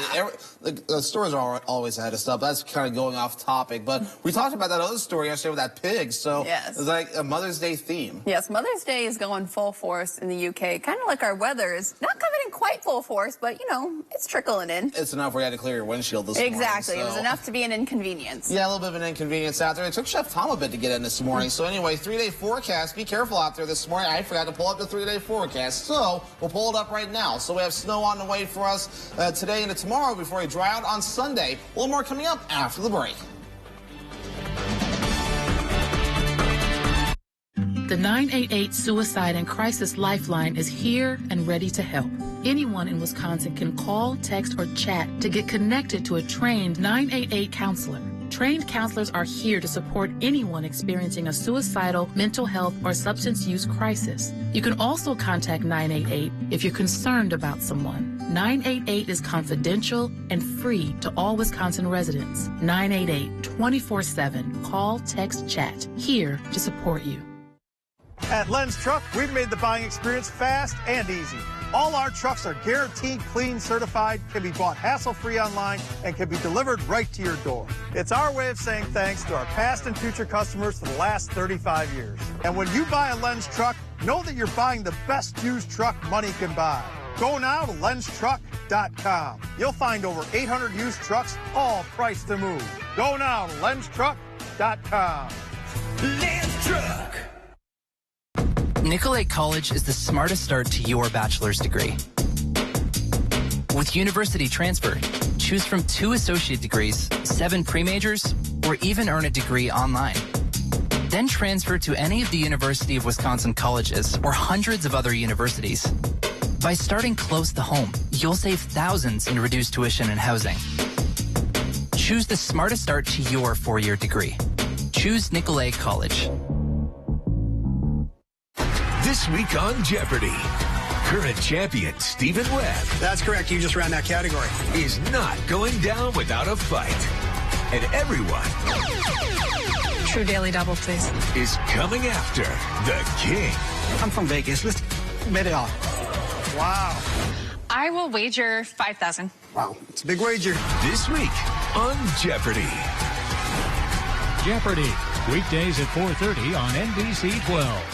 The stores are always ahead of stuff. That's kind of going off topic, but we talked about that other story yesterday with that pig, so it's like a Mother's Day theme. Yes, Mother's Day is going full force in the UK, kind of like our weather is not coming in quite full force, but, you know, it's trickling in. It's enough where you had to clear your windshield this morning. Exactly. It was enough to be an inconvenience. Yeah, a little bit of an inconvenience out there. It took Chef Tom a bit to get in this morning. So anyway, 3-day forecast. Be careful out there this morning. I forgot to pull up the 3-day forecast, so we'll pull it up right now. So we have snow on the way for us today and tomorrow before we dry out on Sunday. A little more coming up after the break. The 988 Suicide and Crisis Lifeline is here and ready to help. Anyone in Wisconsin can call, text, or chat to get connected to a trained 988 counselor. Trained counselors are here to support anyone experiencing a suicidal, mental health, or substance use crisis. You can also contact 988 if you're concerned about someone. 988 is confidential and free to all Wisconsin residents. 988 24/7. Call, text, chat. Here to support you. At Len's Truck, we've made the buying experience fast and easy. All our trucks are guaranteed clean certified, can be bought hassle-free online, and can be delivered right to your door. It's our way of saying thanks to our past and future customers for the last 35 years. And when you buy a Len's Truck, know that you're buying the best used truck money can buy. Go now to lenstruck.com. You'll find over 800 used trucks, all priced to move. Go now to lenstruck.com. Len's Truck. Nicollet College is the smartest start to your bachelor's degree. With university transfer, choose from 2 associate degrees, 7 pre-majors, or even earn a degree online. Then transfer to any of the University of Wisconsin colleges or hundreds of other universities. By starting close to home, you'll save thousands in reduced tuition and housing. Choose the smartest start to your 4-year degree. Choose Nicollet College. This week on Jeopardy! Current champion Stephen Webb. That's correct. You just ran that category. Is not going down without a fight. And everyone True daily double, please. is coming after the king. I'm from Vegas. Let's bet it off. Wow. I will wager 5,000. Wow. It's a big wager. This week on Jeopardy! Jeopardy! Weekdays at 4:30 on NBC 12.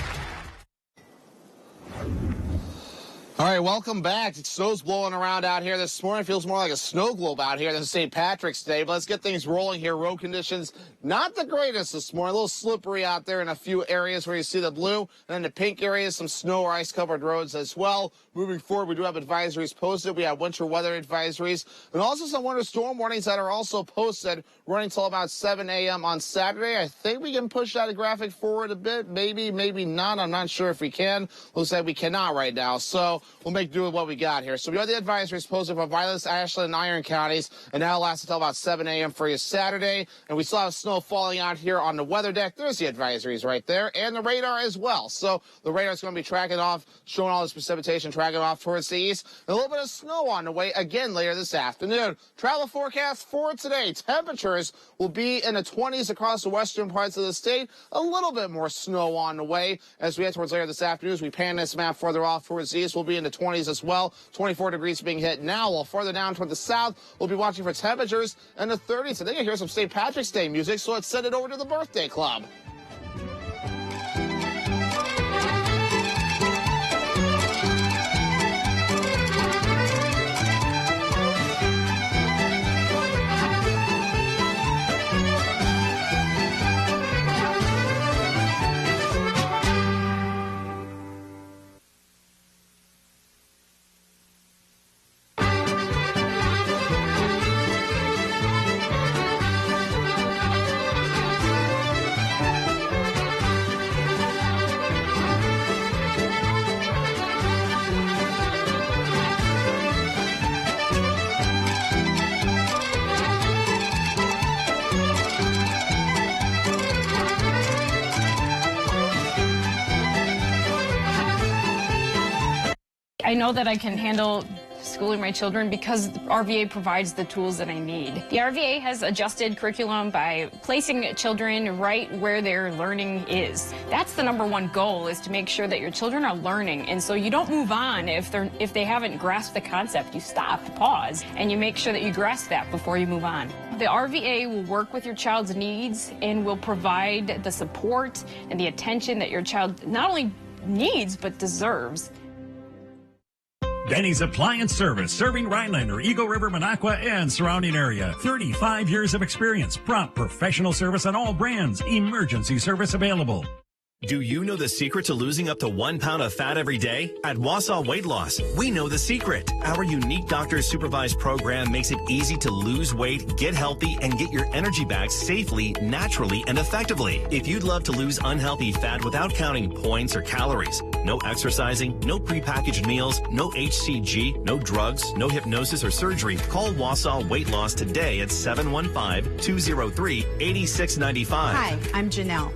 All right, welcome back. Snow's blowing around out here this morning. It feels more like a snow globe out here than St. Patrick's Day. But let's get things rolling here. Road conditions, not the greatest this morning. A little slippery out there in a few areas where you see the blue. And then the pink areas, some snow or ice-covered roads as well. Moving forward, we do have advisories posted. We have winter weather advisories. And also some winter storm warnings that are also posted, running till about 7 a.m. on Saturday. I think we can push that graphic forward a bit. Maybe, maybe not. I'm not sure if we can. Looks like we cannot right now. So we'll make do with what we got here. So we have the advisories posted for Vilas, Ashland, and Iron counties, and now lasts until about 7 a.m. for you Saturday. And we still have snow falling out here on the weather deck. There's the advisories right there, and the radar as well. So the radar is going to be tracking off, showing all this precipitation, tracking off towards the east. And a little bit of snow on the way again later this afternoon. Travel forecast for today. Temperatures will be in the 20s across the western parts of the state. A little bit more snow on the way as we head towards later this afternoon. As we pan this map further off towards the east, we'll be in the 20s as well. 24 degrees being hit now, while further down toward the south, we'll be watching for temperatures in the 30s. I think I hear some St. Patrick's Day music, so let's send it over to the birthday club. I know that I can handle schooling my children because RVA provides the tools that I need. The RVA has adjusted curriculum by placing children right where their learning is. That's the #1 goal, is to make sure that your children are learning, and so you don't move on if they haven't grasped the concept. You stop, pause, and you make sure that you grasp that before you move on. The RVA will work with your child's needs and will provide the support and the attention that your child not only needs but deserves. Denny's Appliance Service, serving Rhinelander, Eagle River, Minocqua, and surrounding area. 35 years of experience, prompt professional service on all brands, emergency service available. Do you know the secret to losing up to 1 pound of fat every day? At Wausau Weight Loss, we know the secret. Our unique doctor-supervised program makes it easy to lose weight, get healthy, and get your energy back safely, naturally, and effectively. If you'd love to lose unhealthy fat without counting points or calories, no exercising, no prepackaged meals, no HCG, no drugs, no hypnosis or surgery, call Wausau Weight Loss today at 715-203-8695. Hi, I'm Janelle.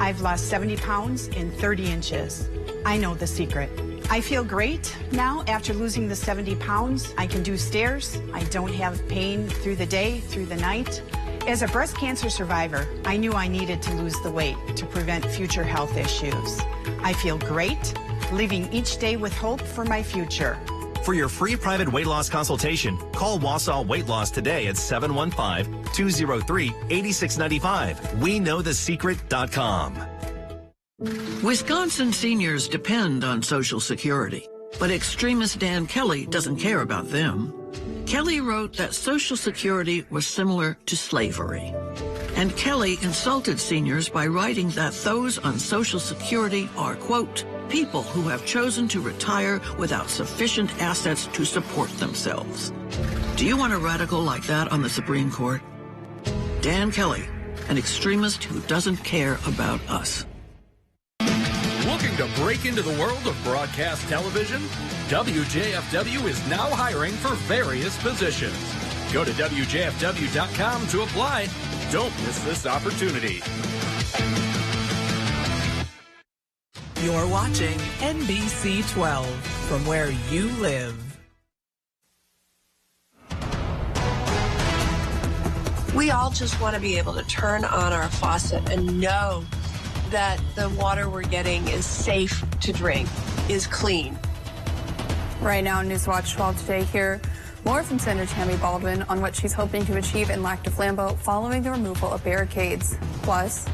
I've lost 70 pounds in 30 inches. I know the secret. I feel great now after losing the 70 pounds. I can do stairs. I don't have pain through the day, through the night. As a breast cancer survivor, I knew I needed to lose the weight to prevent future health issues. I feel great, living each day with hope for my future. For your free private weight loss consultation, call Wausau Weight Loss today at 715-203-8695. WeKnowTheSecret.com. Wisconsin seniors depend on Social Security, but extremist Dan Kelly doesn't care about them. Kelly wrote that Social Security was similar to slavery. And Kelly insulted seniors by writing that those on Social Security are, quote, people who have chosen to retire without sufficient assets to support themselves. Do you want a radical like that on the Supreme Court? Dan Kelly, an extremist who doesn't care about us. Looking to break into the world of broadcast television? WJFW is now hiring for various positions. Go to WJFW.com to apply. Don't miss this opportunity. You're watching NBC 12 from where you live. We all just want to be able to turn on our faucet and know that the water we're getting is safe to drink, is clean. Right now, Newswatch 12 today here. More from Senator Tammy Baldwin on what she's hoping to achieve in Lac du Flambeau following the removal of barricades. Plus,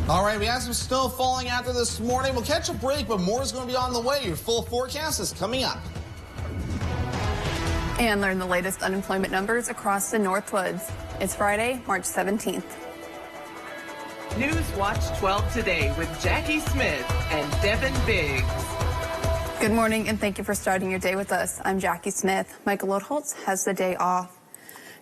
all right, we have some snow falling after this morning. We'll catch a break, but more is going to be on the way. Your full forecast is coming up. and learn the latest unemployment numbers across the Northwoods. It's Friday, March 17th. Newswatch 12 today with Jackie Smith and Devin Biggs. Good morning, and thank you for starting your day with us. I'm Jackie Smith. Michael Lodholtz has the day off.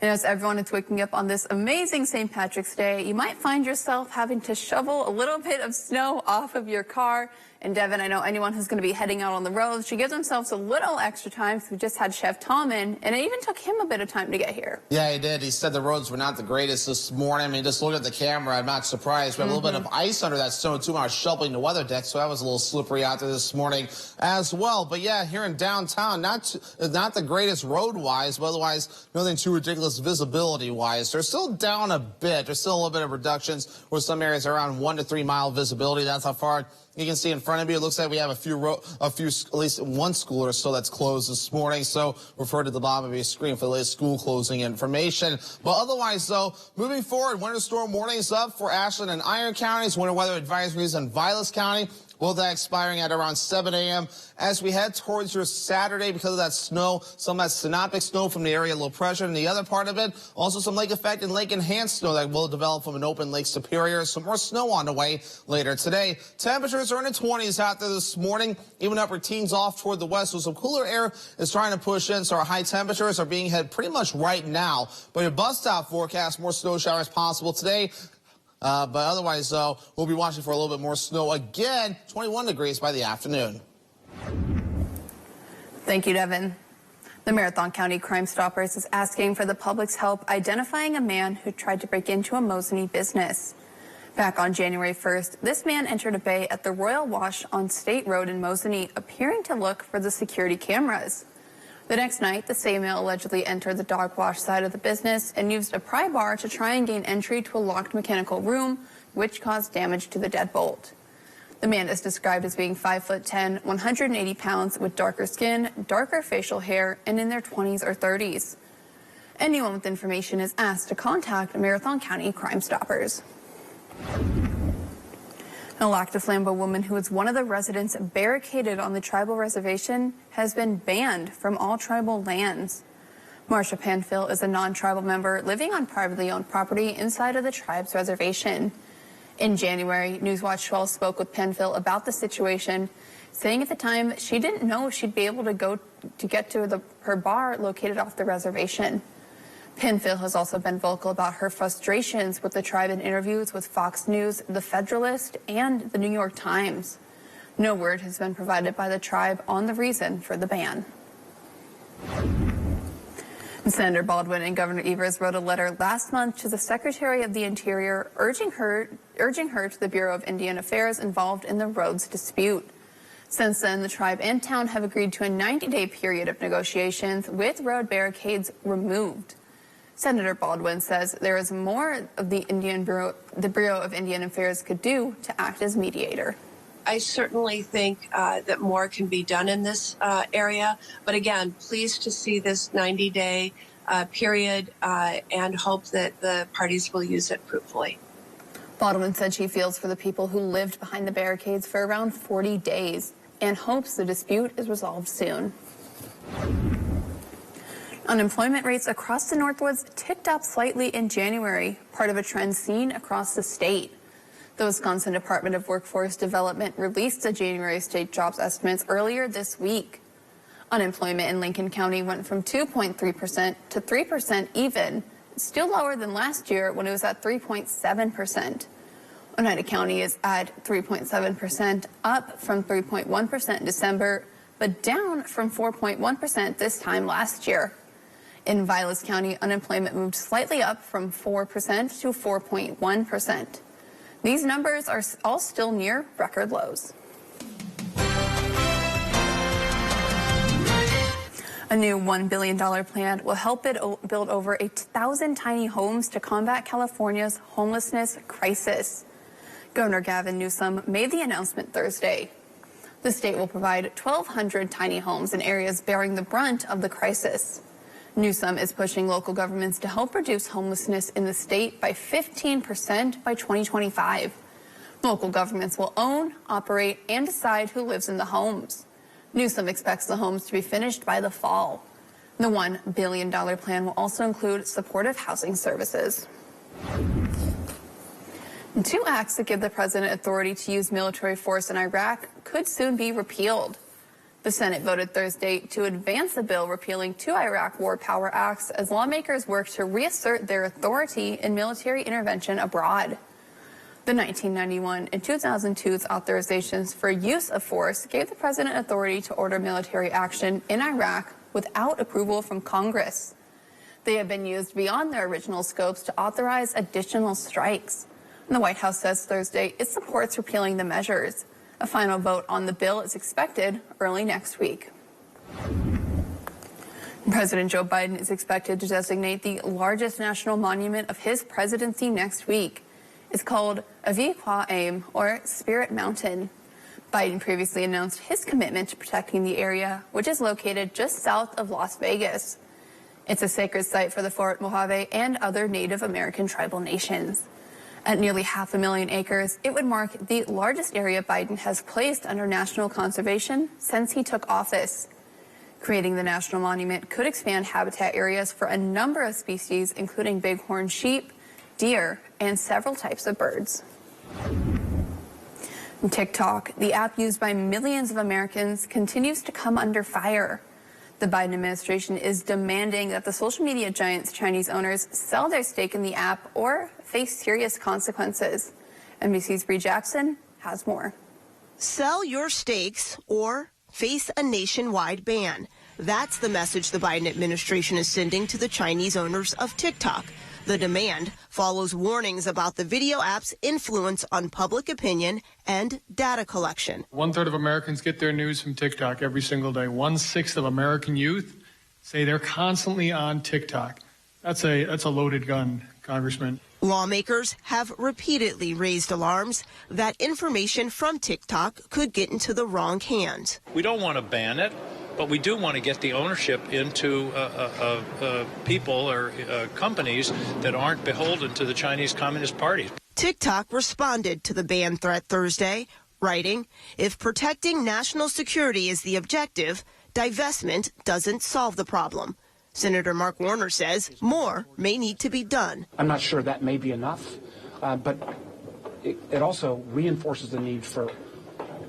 And as everyone is waking up on this amazing St. Patrick's Day, you might find yourself having to shovel a little bit of snow off of your car. And Devin, I know anyone who's going to be heading out on the road should give themselves a little extra time, because we just had Chef Tom in, and it even took him a bit of time to get here. Yeah, he did. He said the roads were not the greatest this morning. I mean, just look at the camera. I'm not surprised. We have a little bit of ice under that snow, too. I was shoveling the weather deck, so that was a little slippery out there this morning as well. But yeah, here in downtown, not the greatest road-wise, but otherwise nothing too ridiculous visibility-wise. They're still down a bit. There's still a little bit of reductions where some areas are around 1 to 3 mile visibility. That's how far you can see in front of you. It looks like we have at least one school or so that's closed this morning. So refer to the bottom of your screen for the latest school closing information. But otherwise, though, moving forward, winter storm warnings up for Ashland and Iron counties. Winter weather advisories in Vilas County. Both that expiring at around 7 a.m. As we head towards your Saturday, because of that snow, some of that synoptic snow from the area, low pressure, and the other part of it, also some lake effect and lake enhanced snow that will develop from an open Lake Superior. Some more snow on the way later today. Temperatures are in the 20s out there this morning, even upper teens off toward the west. So some cooler air is trying to push in, so our high temperatures are being hit pretty much right now. But your bus stop forecast, more snow showers possible today. But otherwise, though, we'll be watching for a little bit more snow again. 21 degrees by the afternoon. Thank you, Devin. The Marathon County Crime Stoppers is asking for the public's help identifying a man who tried to break into a Mosinee business. Back on January 1st, this man entered a bay at the Royal Wash on State Road in Mosinee, appearing to look for the security cameras. The next night, the same male allegedly entered the dog wash side of the business and used a pry bar to try and gain entry to a locked mechanical room, which caused damage to the deadbolt. The man is described as being 5'10", 180 pounds, with darker skin, darker facial hair, and in their 20s or 30s. Anyone with information is asked to contact Marathon County Crime Stoppers. A Lac du Flambeau woman who is one of the residents barricaded on the tribal reservation has been banned from all tribal lands. Marsha Panfil is a non-tribal member living on privately owned property inside of the tribe's reservation. In January, Newswatch 12 spoke with Panfil about the situation, saying at the time she didn't know if she'd be able to get to her bar located off the reservation. Panfil has also been vocal about her frustrations with the tribe in interviews with Fox News, The Federalist, and the New York Times. No word has been provided by the tribe on the reason for the ban. Senator Baldwin and Governor Evers wrote a letter last month to the Secretary of the Interior urging her to the Bureau of Indian Affairs involved in the roads dispute. Since then, the tribe and town have agreed to a 90-day period of negotiations with road barricades removed. Senator Baldwin says there is more of the Bureau of Indian Affairs could do to act as mediator. I certainly think that more can be done in this area. But again, pleased to see this 90-day period and hope that the parties will use it fruitfully. Baldwin said she feels for the people who lived behind the barricades for around 40 days and hopes the dispute is resolved soon. Unemployment rates across the Northwoods ticked up slightly in January, part of a trend seen across the state. The Wisconsin Department of Workforce Development released the January state jobs estimates earlier this week. Unemployment in Lincoln County went from 2.3% to 3% even, still lower than last year when it was at 3.7%. Oneida County is at 3.7%, up from 3.1% in December, but down from 4.1% this time last year. In Vilas County, unemployment moved slightly up from 4% to 4.1%. These numbers are all still near record lows. A new $1 billion plan will help build over 1,000 tiny homes to combat California's homelessness crisis. Governor Gavin Newsom made the announcement Thursday. The state will provide 1,200 tiny homes in areas bearing the brunt of the crisis. Newsom is pushing local governments to help reduce homelessness in the state by 15% by 2025. Local governments will own, operate, and decide who lives in the homes. Newsom expects the homes to be finished by the fall. The $1 billion plan will also include supportive housing services. 2 acts that give the president authority to use military force in Iraq could soon be repealed. The Senate voted Thursday to advance a bill repealing 2 Iraq War Power Acts as lawmakers work to reassert their authority in military intervention abroad. The 1991 and 2002 authorizations for use of force gave the president authority to order military action in Iraq without approval from Congress. They have been used beyond their original scopes to authorize additional strikes. The White House says Thursday it supports repealing the measures. A final vote on the bill is expected early next week. President Joe Biden is expected to designate the largest national monument of his presidency next week. It's called Avi Kwa Aim, or Spirit Mountain. Biden previously announced his commitment to protecting the area, which is located just south of Las Vegas. It's a sacred site for the Fort Mojave and other Native American tribal nations. At nearly 500,000 acres, it would mark the largest area Biden has placed under national conservation since he took office. Creating the national monument could expand habitat areas for a number of species, including bighorn sheep, deer, and several types of birds. TikTok, the app used by millions of Americans, continues to come under fire. The Biden administration is demanding that the social media giant's Chinese owners sell their stake in the app or face serious consequences. NBC's Bree Jackson has more. Sell your stakes or face a nationwide ban. That's the message the Biden administration is sending to the Chinese owners of TikTok. The demand follows warnings about the video app's influence on public opinion and data collection. 1/3 of Americans get their news from TikTok every single day. 1/6 of American youth say they're constantly on TikTok. That's a loaded gun, Congressman. Lawmakers have repeatedly raised alarms that information from TikTok could get into the wrong hands. We don't want to ban it, but we do want to get the ownership into people or companies that aren't beholden to the Chinese Communist Party. TikTok responded to the ban threat Thursday, writing, "If protecting national security is the objective, divestment doesn't solve the problem." Senator Mark Warner says more may need to be done. I'm not sure that may be enough, but it also reinforces the need for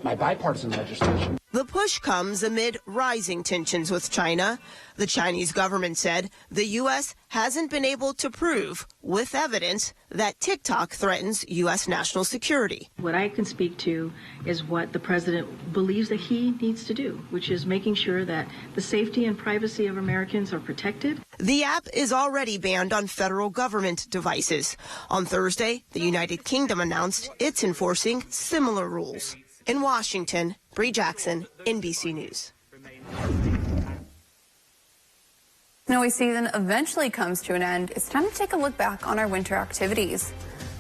my bipartisan legislation. The push comes amid rising tensions with China. The Chinese government said the U.S. hasn't been able to prove with evidence that TikTok threatens U.S. national security. What I can speak to is what the president believes that he needs to do, which is making sure that the safety and privacy of Americans are protected. The app is already banned on federal government devices. On Thursday, the United Kingdom announced it's enforcing similar rules. In Washington, Bree Jackson, NBC News. Snowy season eventually comes to an end. It's time to take a look back on our winter activities.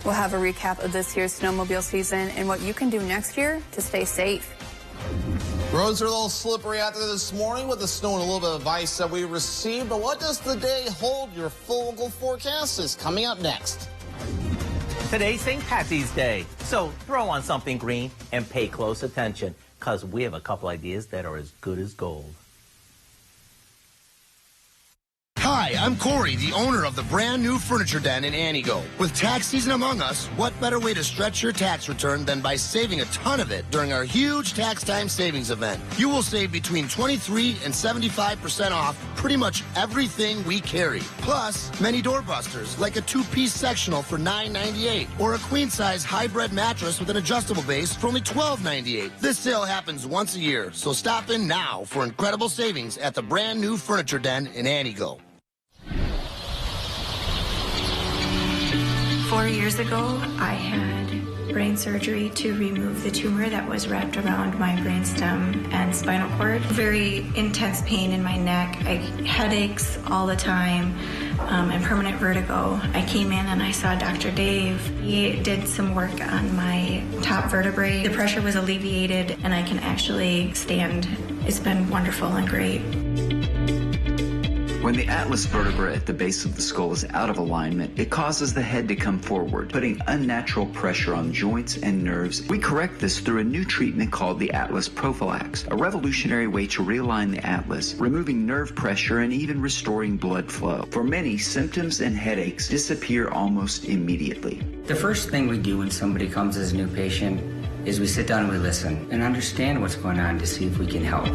We'll have a recap of this year's snowmobile season and what you can do next year to stay safe. Roads are a little slippery out there this morning with the snow and a little bit of ice that we received. But what does the day hold? Your full local forecast is coming up next. Today's St. Patty's Day, so throw on something green and pay close attention, because we have a couple ideas that are as good as gold. Hi, I'm Corey, the owner of the brand new Furniture Den in Antigo. With tax season among us, what better way to stretch your tax return than by saving a ton of it during our huge tax time savings event? You will save between 23 and 75% off pretty much everything we carry. Plus, many doorbusters, like a 2-piece sectional for $9.98 or a queen-size hybrid mattress with an adjustable base for only $12.98. This sale happens once a year, so stop in now for incredible savings at the brand new Furniture Den in Antigo. 4 years ago, I had brain surgery to remove the tumor that was wrapped around my brainstem and spinal cord. Very intense pain in my neck, headaches all the time, and permanent vertigo. I came in and I saw Dr. Dave. He did some work on my top vertebrae. The pressure was alleviated and I can actually stand. It's been wonderful and great. When the atlas vertebra at the base of the skull is out of alignment, it causes the head to come forward, putting unnatural pressure on joints and nerves. We correct this through a new treatment called the Atlas Prophylax, a revolutionary way to realign the atlas, removing nerve pressure and even restoring blood flow. For many, symptoms and headaches disappear almost immediately. The first thing we do when somebody comes as a new patient is we sit down and we listen and understand what's going on to see if we can help.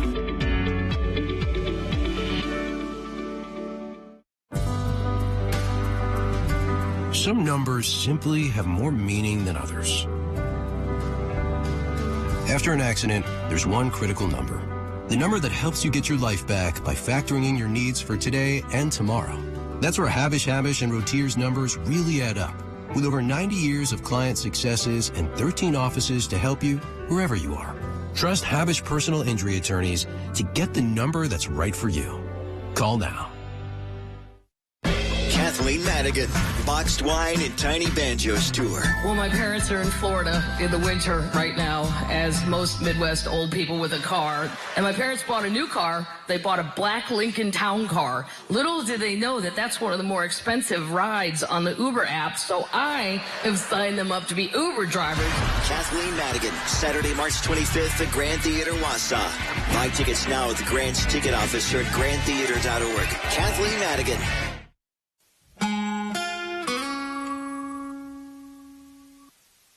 Some numbers simply have more meaning than others. After an accident, there's one critical number. The number that helps you get your life back by factoring in your needs for today and tomorrow. That's where Habish, and Rotier's numbers really add up. With over 90 years of client successes and 13 offices to help you wherever you are. Trust Habish Personal Injury Attorneys to get the number that's right for you. Call now. Kathleen Madigan, Boxed Wine and Tiny Banjos Tour. Well, my parents are in Florida in the winter right now, as most Midwest old people with a car. And my parents bought a new car. They bought a black Lincoln Town Car. Little did they know that that's one of the more expensive rides on the Uber app, so I have signed them up to be Uber drivers. Kathleen Madigan, Saturday, March 25th at Grand Theater, Wausau. Buy tickets now at the Grand's ticket office or at grandtheater.org. Kathleen Madigan.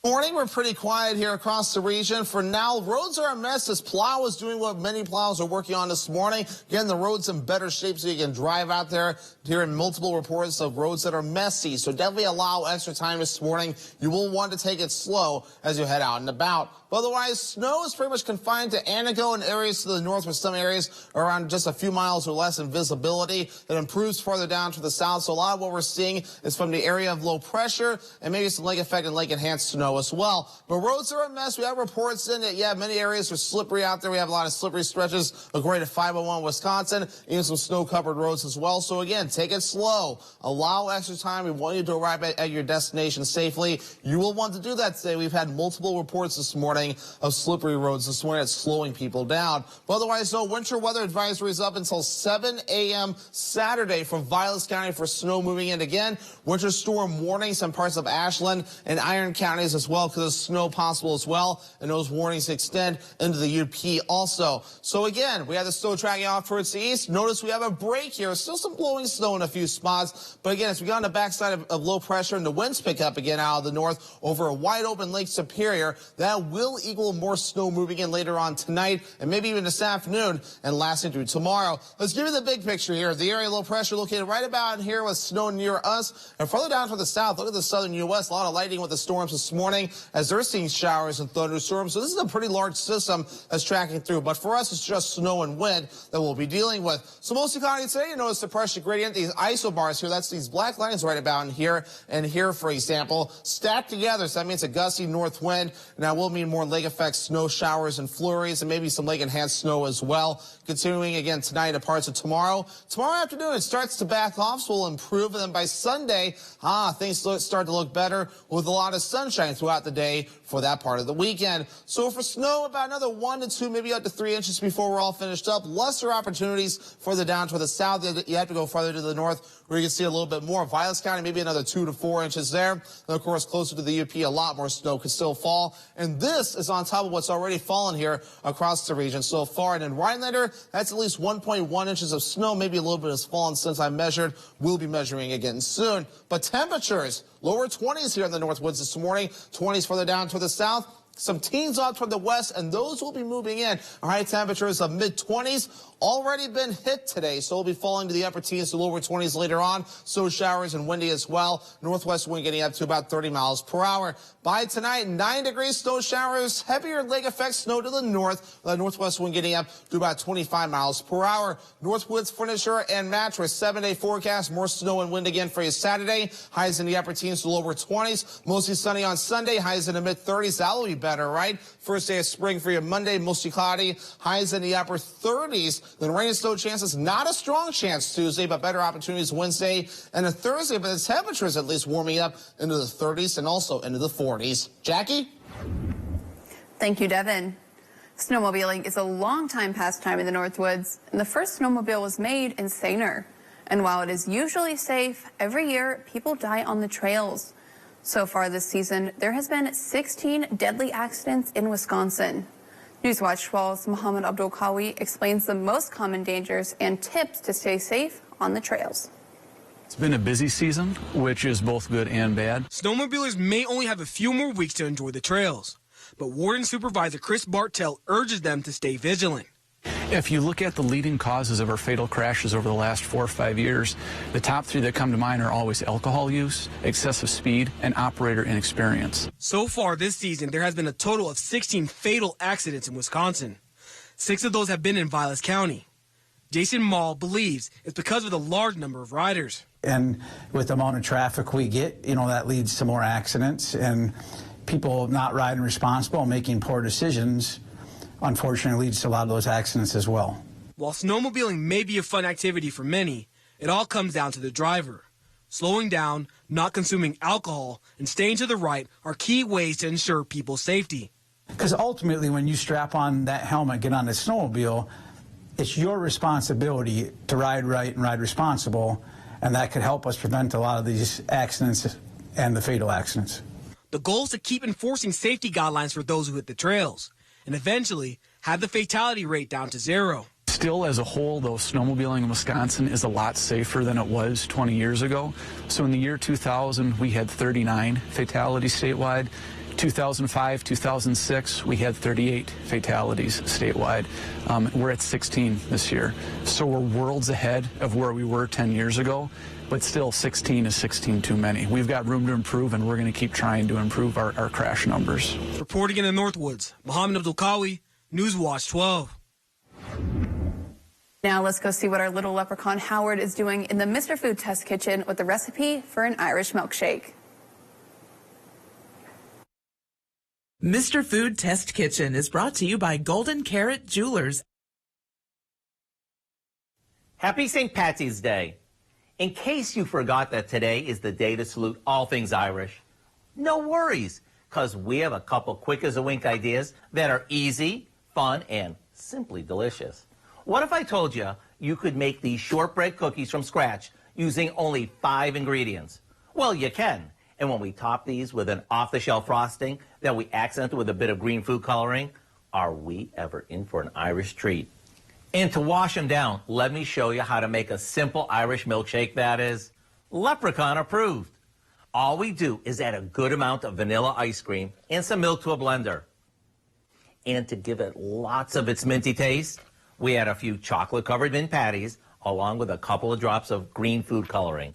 Morning, we're pretty quiet here across the region. For now, roads are a mess. This plow is doing what many plows are working on this morning, getting the roads in better shape so you can drive out there. Hearing multiple reports of roads that are messy, so definitely allow extra time this morning. You will want to take it slow as you head out and about. But otherwise, snow is pretty much confined to Anago and areas to the north, with some areas around just a few miles or less in visibility. It improves farther down to the south. So a lot of what we're seeing is from the area of low pressure and maybe some lake effect and lake enhanced snow as well. But roads are a mess. We have reports in that, yeah, many areas are slippery out there. We have a lot of slippery stretches according to 501 Wisconsin, even some snow-covered roads as well. So again, take it slow. Allow extra time. We want you to arrive at your destination safely. You will want to do that today. We've had multiple reports this morning of slippery roads this morning. It's slowing people down. But otherwise, no winter weather advisory is up until 7 a.m. Saturday from Vilas County for snow moving in again. Winter storm warnings in parts of Ashland and Iron counties as well because of snow possible as well. And those warnings extend into the UP also. So again, we have the snow tracking off towards the east. Notice we have a break here. Still some blowing snow in a few spots. But again, as we go on the backside of low pressure and the winds pick up again out of the north over a wide open Lake Superior, that will equal more snow moving in later on tonight and maybe even this afternoon and lasting through tomorrow. Let's give you the big picture here. The area of low pressure located right about here with snow near us. And further down to the south, look at the southern U.S. A lot of lightning with the storms this morning as they're seeing showers and thunderstorms. So this is a pretty large system that's tracking through. But for us, it's just snow and wind that we'll be dealing with. So most economy today, you notice the pressure gradient, these isobars here, that's these black lines right about in here and here, for example, stacked together. So that means a gusty north wind. And that will mean more lake effect snow showers and flurries and maybe some lake enhanced snow as well. Continuing again tonight and parts of tomorrow. Tomorrow afternoon, it starts to back off, so we'll improve. And then by Sunday, things start to look better with a lot of sunshine throughout the day for that part of the weekend. So for snow, about another 1 to 2, maybe up to 3 inches before we're all finished up. Lesser opportunities further down to the south. You have to go farther to the north where you can see a little bit more. Vilas County, maybe another 2 to 4 inches there. And of course, closer to the UP, a lot more snow could still fall. And this is on top of what's already fallen here across the region so far. And in Rhinelander, that's at least 1.1 inches of snow. Maybe a little bit has fallen since I measured. We'll be measuring again soon. But temperatures, lower 20s here in the Northwoods this morning, 20s further down to the south. Some teens off toward the west, and those will be moving in. High temperatures of mid-20s already been hit today, so we'll be falling to the upper teens to lower 20s later on. So showers and windy as well. Northwest wind getting up to about 30 miles per hour. By tonight, 9 degrees, snow showers, heavier lake effect snow to the north. The northwest wind getting up to about 25 miles per hour. Northwoods furniture and mattress, 7-day forecast. More snow and wind again for you Saturday. Highs in the upper teens to lower 20s. Mostly sunny on Sunday. Highs in the mid-30s. That will be better, right? First day of spring for you Monday, mostly cloudy. Highs in the upper 30s. Then rain and snow chances, not a strong chance Tuesday, but better opportunities Wednesday and a Thursday. But the temperatures at least warming up into the 30s and also into the 40s. Jackie? Thank you, Devin. Snowmobiling is a long-time pastime in the Northwoods, and the first snowmobile was made in Saner. And while it is usually safe, every year people die on the trails. So far this season, there has been 16 deadly accidents in Wisconsin. Newswatch 12's Mohammed Abdul Kawi explains the most common dangers and tips to stay safe on the trails. It's been a busy season, which is both good and bad. Snowmobilers may only have a few more weeks to enjoy the trails, but Warden Supervisor Chris Bartell urges them to stay vigilant. If you look at the leading causes of our fatal crashes over the last 4 or 5 years, the top 3 that come to mind are always alcohol use, excessive speed, and operator inexperience. So far this season, there has been a total of 16 fatal accidents in Wisconsin. 6 of those have been in Vilas County. Jason Mall believes it's because of the large number of riders. And with the amount of traffic we get, that leads to more accidents and people not riding responsible and making poor decisions. Unfortunately, leads to a lot of those accidents as well. While snowmobiling may be a fun activity for many, it all comes down to the driver. Slowing down, not consuming alcohol, and staying to the right are key ways to ensure people's safety. Because ultimately, when you strap on that helmet, get on the snowmobile, it's your responsibility to ride right and ride responsible, and that could help us prevent a lot of these accidents and the fatal accidents. The goal is to keep enforcing safety guidelines for those who hit the trails, and eventually have the fatality rate down to 0. Still, as a whole, though, snowmobiling in Wisconsin is a lot safer than it was 20 years ago. So in the year 2000, we had 39 fatalities statewide. 2005, 2006, we had 38 fatalities statewide. We're at 16 this year. So we're worlds ahead of where we were 10 years ago, but still 16 is 16 too many. We've got room to improve, and we're going to keep trying to improve our crash numbers. Reporting in the Northwoods, Mohammed Abdul-Kawi, Newswatch 12. Now let's go see what our little leprechaun Howard is doing in the Mr. Food Test Kitchen with the recipe for an Irish milkshake. Mr. Food Test Kitchen is brought to you by Golden Carrot Jewelers. Happy St. Patty's Day. In case you forgot that today is the day to salute all things Irish, no worries, because we have a couple quick as a wink ideas that are easy, fun, and simply delicious. What if I told you you could make these shortbread cookies from scratch using only 5 ingredients? Well, you can. And when we top these with an off-the-shelf frosting that we accented with a bit of green food coloring, are we ever in for an Irish treat? And to wash them down, let me show you how to make a simple Irish milkshake that is leprechaun approved. All we do is add a good amount of vanilla ice cream and some milk to a blender. And to give it lots of its minty taste, we add a few chocolate-covered mint patties along with a couple of drops of green food coloring.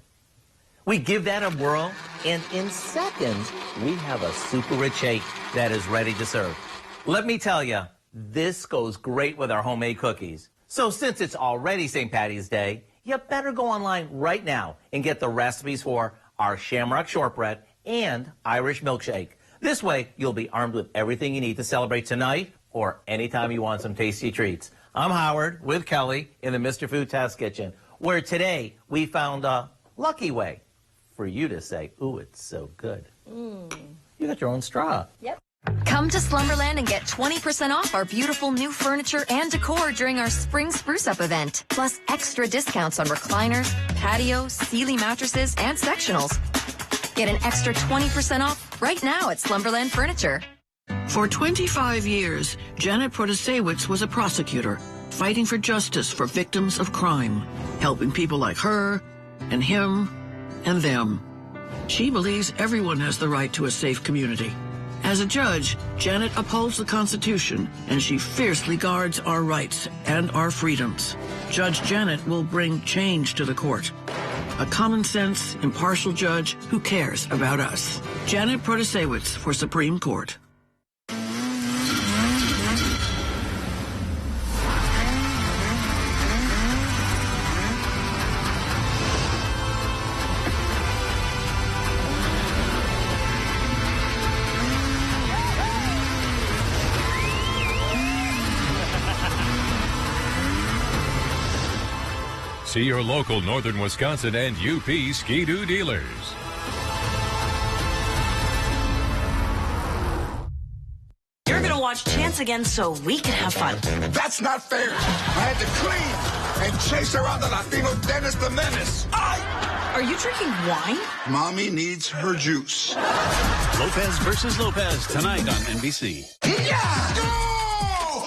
We give that a whirl, and in seconds, we have a super rich shake that is ready to serve. Let me tell you, this goes great with our homemade cookies. So since it's already St. Patty's Day, you better go online right now and get the recipes for our Shamrock Shortbread and Irish Milkshake. This way, you'll be armed with everything you need to celebrate tonight or anytime you want some tasty treats. I'm Howard with Kelly in the Mr. Food Test Kitchen, where today we found a lucky way for you to say, ooh, it's so good. You got your own straw. Yep. Come to Slumberland and get 20% off our beautiful new furniture and decor during our Spring Spruce Up event. Plus extra discounts on recliners, patios, Sealy mattresses, and sectionals. Get an extra 20% off right now at Slumberland Furniture. For 25 years, Janet Protasewicz was a prosecutor, fighting for justice for victims of crime, helping people like her and him and them. She believes everyone has the right to a safe community. As a judge, Janet upholds the Constitution, and she fiercely guards our rights and our freedoms. Judge Janet will bring change to the court. A common-sense, impartial judge who cares about us. Janet Protasewicz for Supreme Court. See your local Northern Wisconsin and UP Ski-Doo dealers. You're going to watch Chance again so we can have fun. That's not fair. I had to clean and chase around the Latino Dennis the Menace. Are you drinking wine? Mommy needs her juice. Lopez versus Lopez tonight on NBC. Yeah! Go!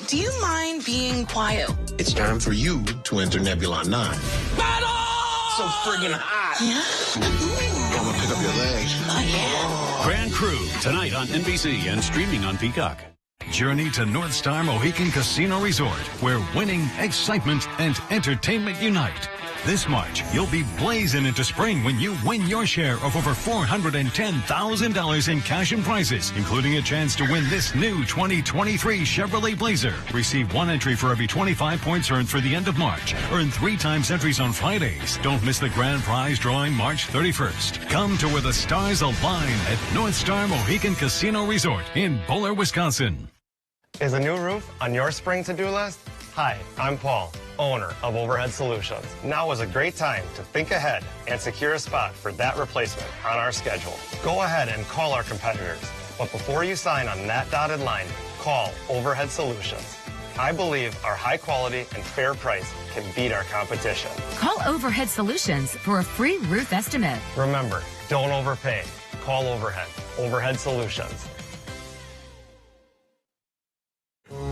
Do you mind being quiet? It's time for you to enter Nebula 9. Battle! So friggin' hot. Yeah? I'm gonna pick up your legs. Oh, yeah. Grand Crew tonight on NBC and streaming on Peacock. Journey to North Star Mohican Casino Resort, where winning, excitement, and entertainment unite. This March, you'll be blazing into spring when you win your share of over $410,000 in cash and prizes, including a chance to win this new 2023 Chevrolet Blazer. Receive 1 entry for every 25 points earned for the end of March. Earn 3 times entries on Fridays. Don't miss the grand prize drawing March 31st. Come to where the stars align at North Star Mohican Casino Resort in Bowler, Wisconsin. Is a new roof on your spring to-do list? Hi, I'm Paul, owner of Overhead Solutions. Now is a great time to think ahead and secure a spot for that replacement on our schedule. Go ahead and call our competitors, but before you sign on that dotted line, call Overhead Solutions. I believe our high quality and fair price can beat our competition. Call Overhead Solutions for a free roof estimate. Remember, don't overpay. Call Overhead. Overhead Solutions.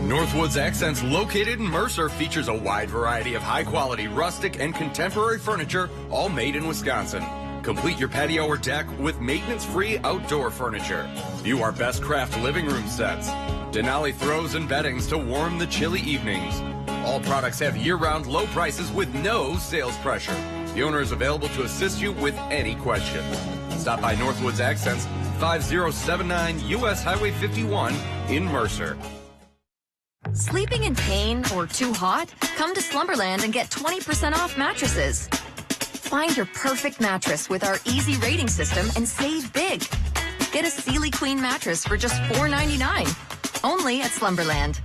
Northwoods Accents, located in Mercer, features a wide variety of high-quality rustic and contemporary furniture, all made in Wisconsin. Complete your patio or deck with maintenance-free outdoor furniture. View our best craft living room sets. Denali throws and beddings to warm the chilly evenings. All products have year-round low prices with no sales pressure. The owner is available to assist you with any question. Stop by Northwoods Accents, 5079 U.S. Highway 51 in Mercer. Sleeping in pain or too hot? Come to Slumberland and get 20% off mattresses. Find your perfect mattress with our easy rating system and save big. Get a Sealy Queen mattress for just $4.99. Only at Slumberland.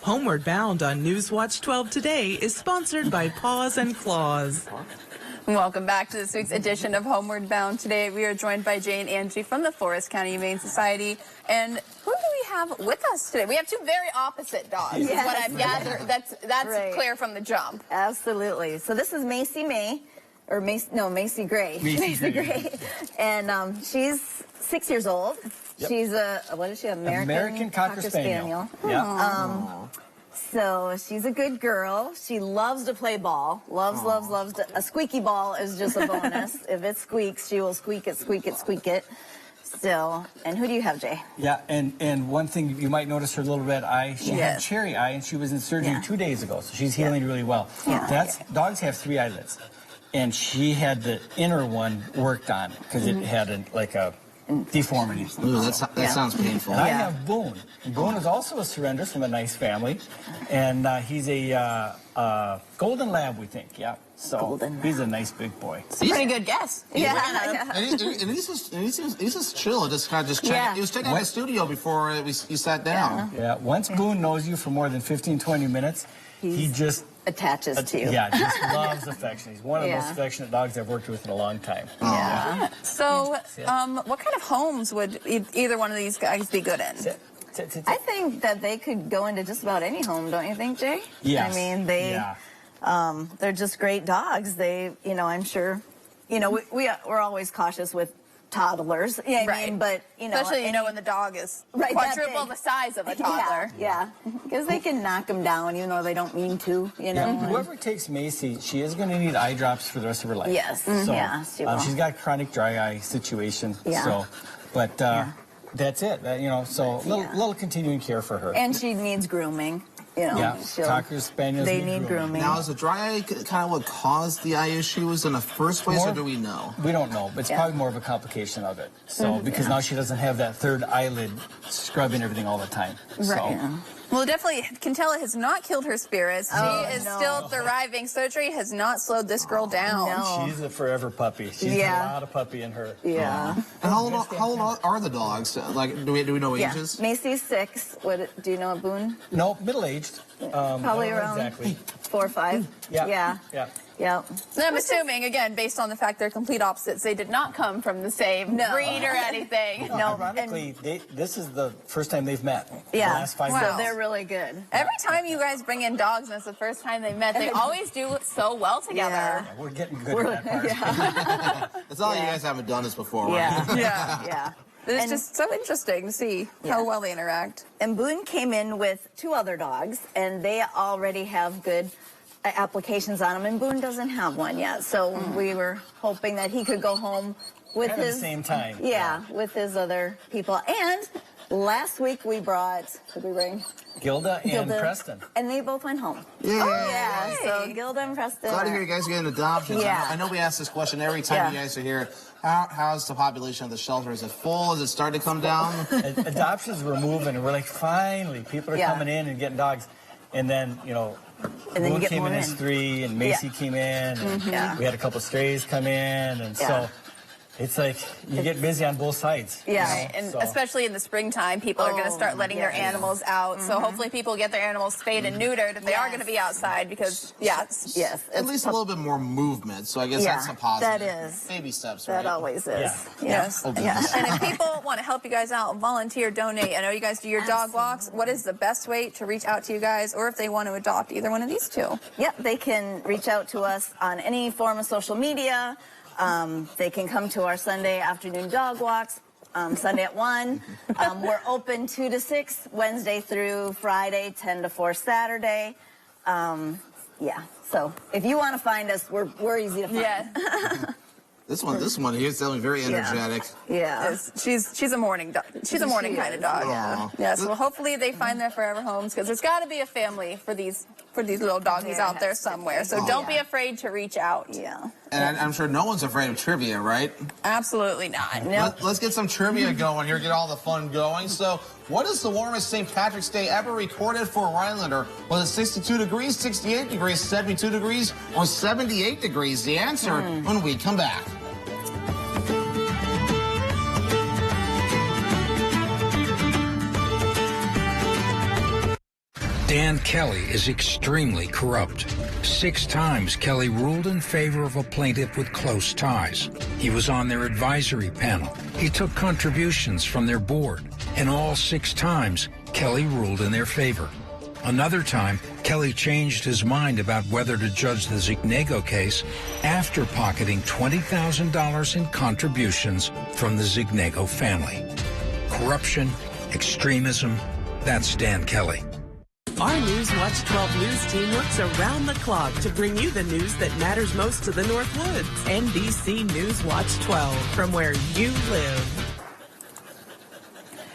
Homeward Bound on Newswatch 12 today is sponsored by Paws and Claws. Welcome back to this week's edition of Homeward Bound. Today we are joined by Jay and Angie from the Forest County Humane Society. And who do we have with us today? We have two very opposite dogs. Yes. Is what I've gathered. That's Right. clear from the jump. Absolutely. So this is Macy May, or Macy Gray. Macy Gray. And she's 6 years old. Yep. She's what is she? American Cocker Spaniel. Yeah. So she's a good girl. She loves to play ball. Loves to. A squeaky ball is just a bonus. If it squeaks, she will squeak it, squeak it, squeak it. So, and who do you have, Jay? Yeah, and one thing you might notice, her little red eye. She had cherry eye, and she was in surgery 2 days ago, so she's healing really well. Dogs have 3 eyelids, and she had the inner one worked on because it had a deformity. Ooh, that sounds painful. And I have Boone. And Boone is also a surrender from a nice family, and he's a golden lab, we think. Yeah. So he's a nice big boy. Pretty good guess. And he's just chill, just kind of checking. Yeah. He was checking out the studio before you sat down. Yeah. Once Boone knows you for more than 15, 20 minutes, he just attaches to you. Yeah, just loves affection. He's one of the most affectionate dogs I've worked with in a long time. Yeah. So, what kind of homes would either one of these guys be good in? I think that they could go into just about any home, don't you think, Jay? Yes. I mean, they're just great dogs. They, I'm sure, we're always cautious with toddlers. Yeah, I mean, but especially when the dog is quadruple the size of a toddler. Yeah, because they can knock them down, even though they don't mean to. Whoever takes Macy, she is going to need eye drops for the rest of her life. Yes. So, she will. she's got chronic dry eye situation. Yeah. So, but that's it. So little continuing care for her. And she needs grooming. Cocker Spaniels need grooming. Now, is the dry eye kind of what caused the eye issues in the first place, or do we know? We don't know, but it's probably more of a complication of it. So, because now she doesn't have that third eyelid scrubbing everything all the time. Right. So. Well, definitely, Quintella has not killed her spirits. She is still thriving. Surgery has not slowed this girl down. No. She's a forever puppy. She's got a lot of puppy in her. Yeah. And how old are the dogs? Like, do we know ages? Macy's 6. Do you know Boone? No, middle-aged. Probably around 4 or 5. Yeah. Yeah. I'm assuming, again, based on the fact they're complete opposites, they did not come from the same breed or anything. No. Ironically, this is the first time they've met. Yeah. The last 5 So months. they're really good. Every time you guys bring in dogs and it's the first time they met, they always do so well together. Yeah, we're getting good at that part. It's all you guys haven't done this before, right? Yeah. It's just so interesting to see how well they interact. And Boone came in with 2 other dogs, and they already have good applications on them, and Boone doesn't have one yet. So we were hoping that he could go home with At the his same time. Yeah, with his other people. And last week we brought, did we bring? Gilda and Preston. And they both went home. Yeah. So Gilda and Preston. Glad to hear you guys getting adoptions. Yeah. I know we ask this question every time you guys are here. How's the population of the shelter? Is it full? Is it starting to come down? Adoptions were moving, and we're like, finally, people are coming in and getting dogs. And then, Boone came in as 3, and Macy came in, and we had a couple strays come in, and so it's like you get busy on both sides. Yeah, and especially in the springtime, people are going to start letting their animals out. So hopefully people get their animals spayed and neutered if they are going to be outside because, at least a little bit more movement. So I guess that's a positive. That is. Baby steps, right? That always is. Yes. And if people want to help you guys out, volunteer, donate. I know you guys do your dog walks. What is the best way to reach out to you guys, or if they want to adopt either one of these 2? Yep, they can reach out to us on any form of social media. They can come to our Sunday afternoon dog walks, Sunday at 1. We're open 2 to 6, Wednesday through Friday, 10 to 4 Saturday. So if you want to find us, we're easy to find. Yeah. This one here is definitely very energetic. Yeah. She's a morning dog. She's a morning kind of dog. Yeah. Yeah. So hopefully they find their forever homes, because there's got to be a family for these little doggies out there somewhere. So don't be afraid to reach out. Yeah. And I'm sure no one's afraid of trivia, right? Absolutely not. Nope. Let's get some trivia going here, get all the fun going. So, what is the warmest St. Patrick's Day ever recorded for a Rhinelander? Was it 62 degrees, 68 degrees, 72 degrees, or 78 degrees? The answer when we come back. Dan Kelly is extremely corrupt. 6 times Kelly ruled in favor of a plaintiff with close ties. He was on their advisory panel. He took contributions from their board. And all 6 times, Kelly ruled in their favor. Another time, Kelly changed his mind about whether to judge the Zignego case after pocketing $20,000 in contributions from the Zignego family. Corruption, extremism, that's Dan Kelly. Our Newswatch 12 News team works around the clock to bring you the news that matters most to the North Woods. NBC Newswatch 12, from where you live.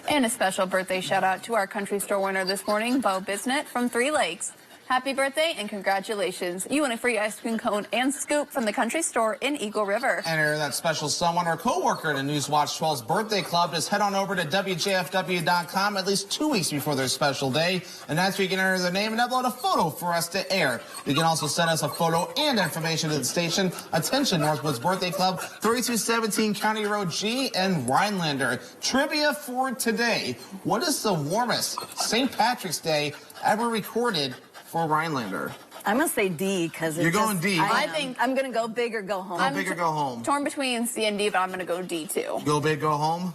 And a special birthday shout out to our country store winner this morning, Bo Bisnet from 3 Lakes. Happy birthday and congratulations. You win a free ice cream cone and scoop from the country store in Eagle River. Enter that special someone or co-worker in Newswatch 12's birthday club. Just head on over to WJFW.com at least 2 weeks before their special day. And that's where you can enter their name and upload a photo for us to air. You can also send us a photo and information to the station. Attention, Northwoods Birthday Club, 3217 County Road G and Rhinelander. Trivia for today. What is the warmest St. Patrick's Day ever recorded for Rhinelander? I'm going to say D, because you're going D. I think I'm going to go big or go home. Go big or go home. Torn between C and D, but I'm going to go D too. Go big, go home?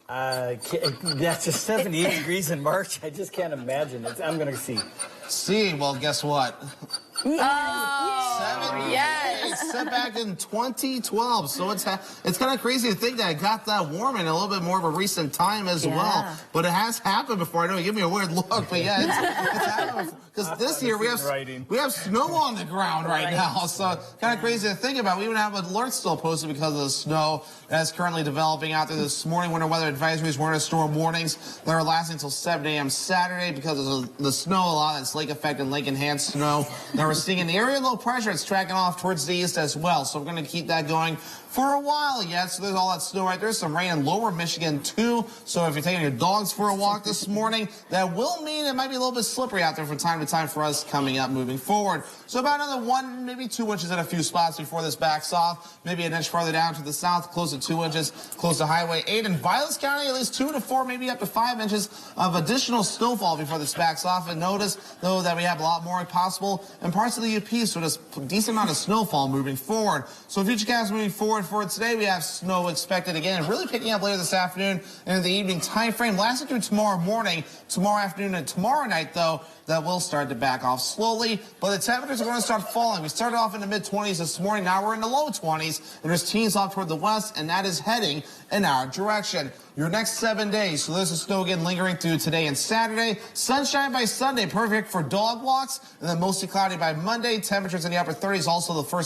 That's just 78 degrees in March. I just can't imagine it. I'm going to C. C, well, guess what? Oh, yes. Set back in 2012. So it's kind of crazy to think that it got that warm in a little bit more of a recent time as well. But it has happened before. I know you give me a weird look, but yeah, it's happened. Because this year we have snow on the ground right now. So kind of crazy to think about. We even have alerts still posted because of the snow that's currently developing out there this morning. Winter weather advisories, winter storm warnings that are lasting until 7 a.m. Saturday because of the snow. A lot of that's lake effect and lake enhanced snow. Now we're seeing an area low pressure. It's tracking off towards the east as well. So we're going to keep that going for a while yet. So there's all that snow right there. Some rain in lower Michigan too. So if you're taking your dogs for a walk this morning, that will mean it might be a little bit slippery out there from time to time for us coming up moving forward. So about another 1, maybe 2 inches in a few spots before this backs off. Maybe an inch farther down to the south, close to 2 inches, close to Highway 8. In Violence County, at least 2 to 4, maybe up to 5 inches of additional snowfall before this backs off. And notice, though, that we have a lot more possible in parts of the UP, so there's a decent amount of snowfall moving forward. So futurecast moving forward for today, we have snow expected again, really picking up later this afternoon and in the evening time frame, lasting through tomorrow morning, tomorrow afternoon, and tomorrow night, though, that will start to back off slowly, but the temperatures are going to start falling. We started off in the mid-20s this morning. Now we're in the low 20s, and there's teens off toward the west, and that is heading in our direction. Your next 7 days, so there's the snow again lingering through today and Saturday. Sunshine by Sunday, perfect for dog walks, and then mostly cloudy by Monday. Temperatures in the upper 30s, also the first